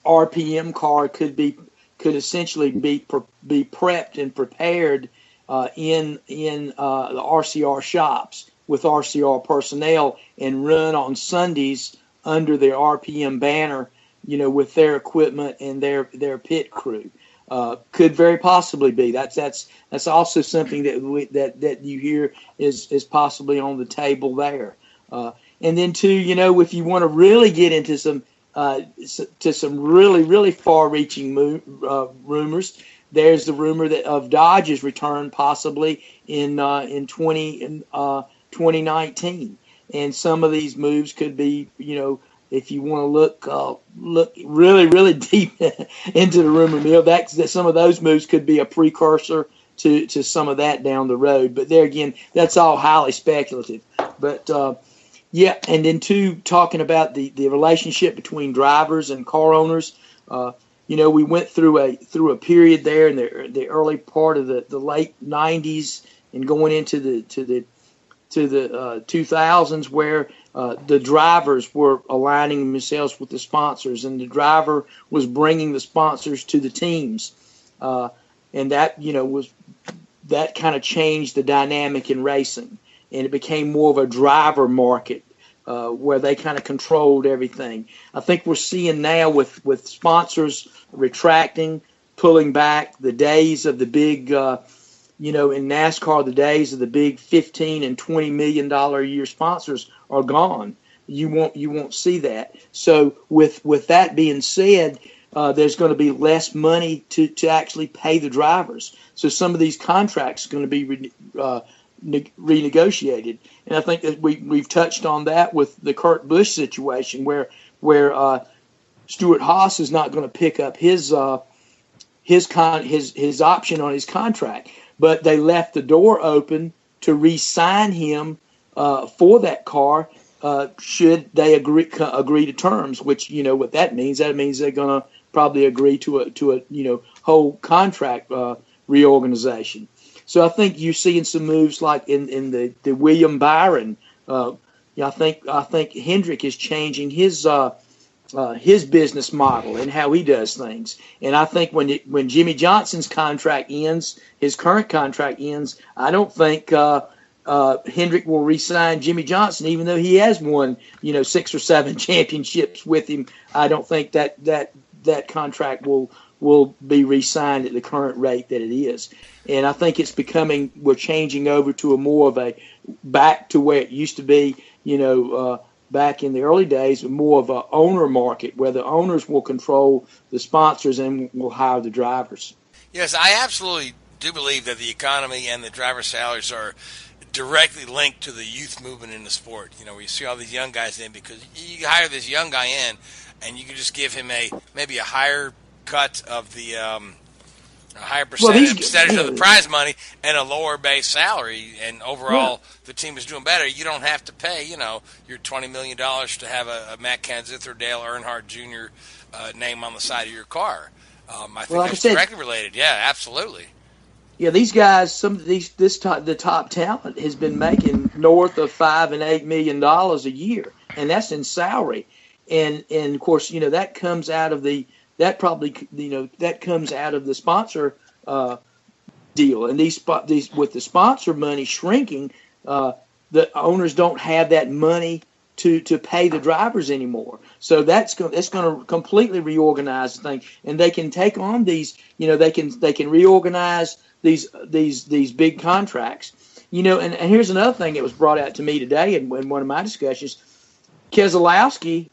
RPM car could essentially be prepped and prepared in the RCR shops with RCR personnel and run on Sundays under the RPM banner, with their equipment and their pit crew. Could very possibly be. That's also something that you hear is possibly on the table there. And then too, if you want to really get into some really far-reaching rumors, there's the rumor of Dodge's return possibly in 2019, and some of these moves could be, if you want to look really deep into the rumor mill, that some of those moves could be a precursor to some of that down the road. But there again, that's all highly speculative. But yeah, and then too, talking about the relationship between drivers and car owners, we went through a period there in the early part of the late '90s and going into the 2000s where the drivers were aligning themselves with the sponsors, and the driver was bringing the sponsors to the teams, and that that kind of changed the dynamic in racing, and it became more of a driver market where they kind of controlled everything. I think we're seeing now with sponsors retracting, pulling back, the days of the big in NASCAR, the days of the big $15 and $20 million a year sponsors are gone. You won't see that. So with that being said, there's going to be less money to actually pay the drivers. So some of these contracts are going to be renegotiated. And I think that we've touched on that with the Kurt Busch situation, where Stuart Haas is not going to pick up his option on his contract. But they left the door open to re-sign him for that car should they agree to terms. Which what that means. That means they're going to probably agree to a whole contract reorganization. So I think you're seeing some moves like in the William Byron. I think Hendrick is changing his business model and how he does things. And I think when Jimmy Johnson's contract ends, his current contract ends, I don't think Hendrick will re-sign Jimmy Johnson, even though he has won 6 or 7 championships with him. I don't think that contract will be re-signed at the current rate that it is. And I think we're changing over to a more of a back to where it used to be, back in the early days, more of an owner market where the owners will control the sponsors and will hire the drivers. Yes, I absolutely do believe that the economy and the driver salaries are directly linked to the youth movement in the sport. We see all these young guys in because you hire this young guy in and you can just give him maybe a higher cut of the a higher percentage of the prize money and a lower base salary, and overall the team is doing better. You don't have to pay, your $20 million to have a Matt Kenseth or Dale Earnhardt Jr. Name on the side of your car. I think that's directly related. Yeah, absolutely. Yeah, these guys, the top talent has been making north of $5 and $8 million a year, and that's in salary. And of course, that comes out of that comes out of the sponsor deal. And these with the sponsor money shrinking, the owners don't have that money to pay the drivers anymore. So that's going to completely reorganize the thing, and they can take on these. They can reorganize these big contracts. And here's another thing that was brought out to me today in one of my discussions. Keselowski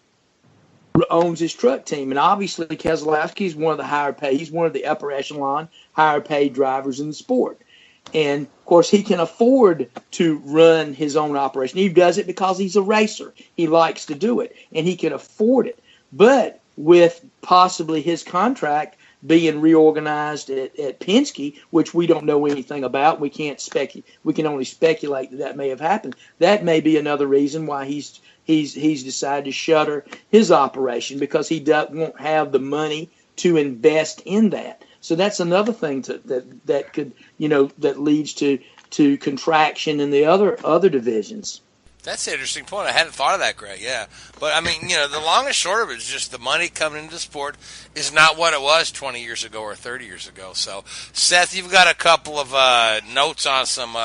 owns his truck team, and obviously Keselowski is one of the higher paid. He's one of the upper echelon, higher paid drivers in the sport, and of course he can afford to run his own operation. He does it because he's a racer. He likes to do it, and he can afford it. but with possibly his contract being reorganized at Penske, which we don't know anything about, we can't speculate. We can only speculate that may have happened. That may be another reason why he's decided to shutter his operation, because he won't have the money to invest in that. So that's another thing that could, that leads to contraction in the other divisions. That's an interesting point. I hadn't thought of that, Greg. Yeah. But, I mean, the long and short of it is just the money coming into the sport is not what it was 20 years ago or 30 years ago. So, Seth, you've got a couple of notes on some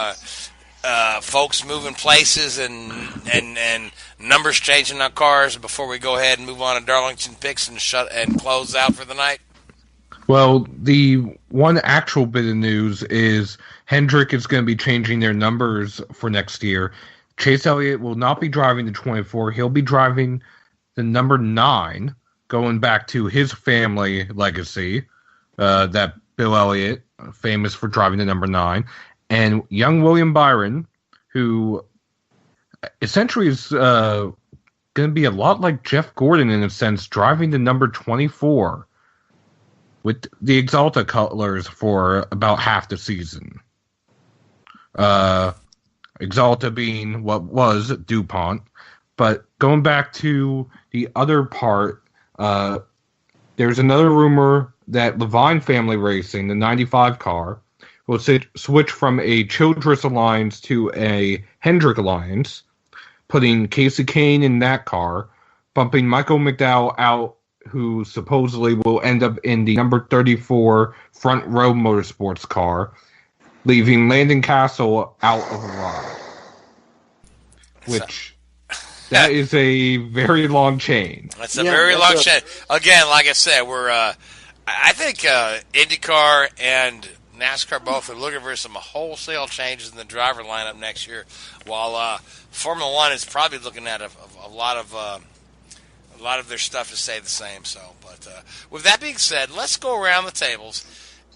folks moving places and numbers changing on cars before we go ahead and move on to Darlington picks and close out for the night? Well, the one actual bit of news is Hendrick is going to be changing their numbers for next year. Chase Elliott will not be driving the 24. He'll be driving the number 9, going back to his family legacy, that Bill Elliott, famous for driving the number 9. And young William Byron, who essentially is going to be a lot like Jeff Gordon in a sense, driving the number 24 with the Exalta colors for about half the season. Exalta being what was DuPont. But going back to the other part, there's another rumor that Levine Family Racing, the 95 car, will switch from a Childress Alliance to a Hendrick Alliance, putting Casey Kane in that car, bumping Michael McDowell out, who supposedly will end up in the number 34 Front Row Motorsports car, leaving Landon Castle out of the ride. Which, that is a very long chain. That's a very long chain. Again, like I said, I think IndyCar and NASCAR both are looking for some wholesale changes in the driver lineup next year, while Formula One is probably looking at a lot of their stuff to stay the same. So, but with that being said, let's go around the tables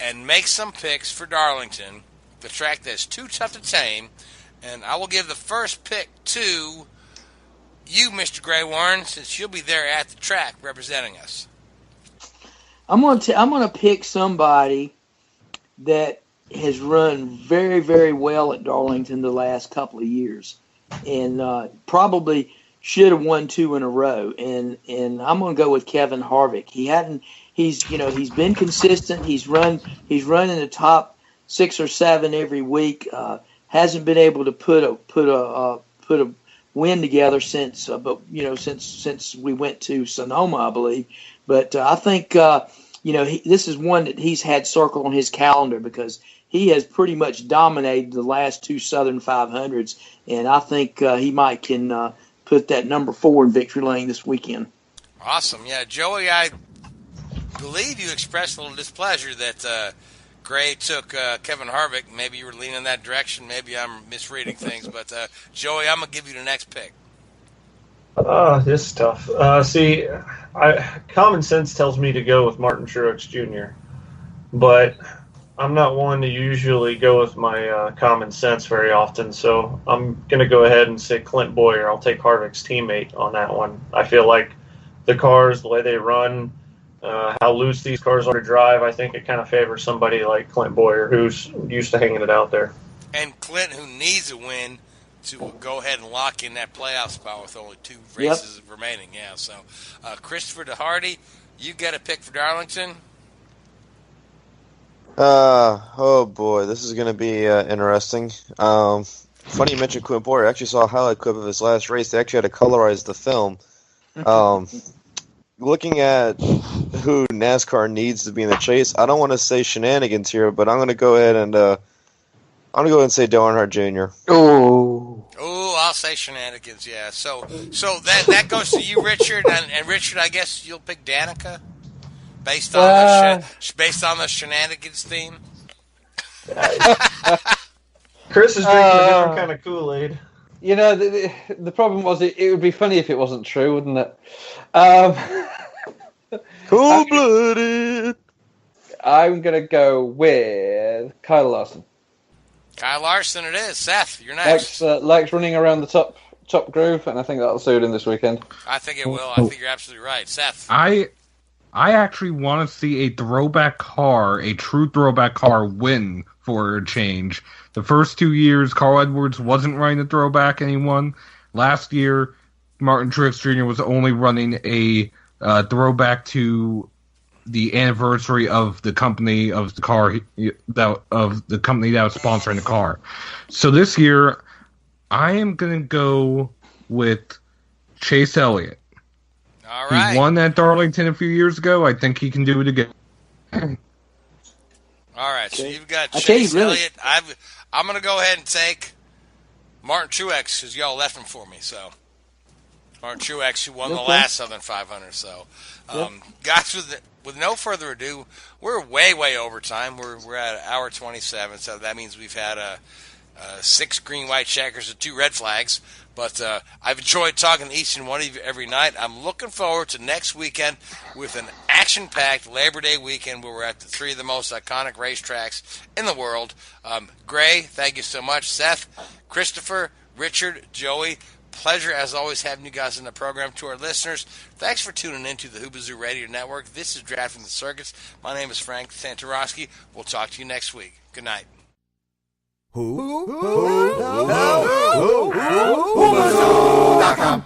and make some picks for Darlington, the track that's too tough to tame. And I will give the first pick to you, Mr. Gray Warren, since you'll be there at the track representing us. I'm gonna pick somebody that has run very, very well at Darlington the last couple of years, and probably should have won 2 in a row. And I'm gonna go with Kevin Harvick. He's been consistent. He's run in the top 6 or 7 every week. Hasn't been able to put a win together since we went to Sonoma, I believe. But I think this is one that he's had circled on his calendar, because he has pretty much dominated the last 2 Southern 500s, and I think he might can put that number 4 in victory lane this weekend. Awesome, yeah, Joey. I believe you expressed a little displeasure that Gray took Kevin Harvick. Maybe you were leaning in that direction. Maybe I'm misreading things. But, Joey, I'm going to give you the next pick. This is tough. Common sense tells me to go with Martin Truex Jr., but I'm not one to usually go with my common sense very often, so I'm going to go ahead and say Clint Boyer. I'll take Harvick's teammate on that one. I feel like the cars, the way they run, how loose these cars are to drive, I think it kind of favors somebody like Clint Boyer, who's used to hanging it out there. And Clint, who needs a win to go ahead and lock in that playoff spot with only 2 races remaining. Yeah, so Christopher DeHarde, you get a pick for Darlington? Oh boy, this is going to be interesting. Funny you mentioned Clint Boyer. I actually saw a highlight clip of his last race. They actually had to colorize the film. Looking at who NASCAR needs to be in the chase, I don't want to say shenanigans here, but I'm going to go ahead and say Dale Earnhardt Jr. Oh, I'll say shenanigans. Yeah. So that goes to you, Richard, and Richard, I guess you'll pick Danica based on the shenanigans theme. Chris is drinking a different kind of Kool-Aid. The problem was it would be funny if it wasn't true, wouldn't it? Cold-blooded. I'm going to go with Kyle Larson. Kyle Larson it is. Seth, you're next. Likes running around the top top groove, and I think that'll suit him this weekend. I think it will. I think you're absolutely right. Seth? I actually want to see a throwback car, a true throwback car, win for a change. The first 2 years, Carl Edwards wasn't running a throwback anyone. Last year, Martin Truex Jr. was only running a throwback to the anniversary of the company of the car of the company that was sponsoring the car. So this year, I am going to go with Chase Elliott. All right. He won at Darlington a few years ago. I think he can do it again. All right, so you've got I tell you, Chase really- Elliott. I'm going to go ahead and take Martin Truex because y'all left him for me. So Martin Truex, who won the last Southern 500. So, guys, with no further ado, we're way over time. We're at hour 27. So that means we've had 6 green, white checkers and 2 red flags. But I've enjoyed talking to each and one of you every night. I'm looking forward to next weekend with an action-packed Labor Day weekend where we're at the 3 of the most iconic racetracks in the world. Gray, thank you so much. Seth, Christopher, Richard, Joey, pleasure as always having you guys in the program. To our listeners, thanks for tuning in to the Whoobazoo Radio Network. This is Drafting the Circuits. My name is Frank Santoroski. We'll talk to you next week. Good night. Whoobazoo.com.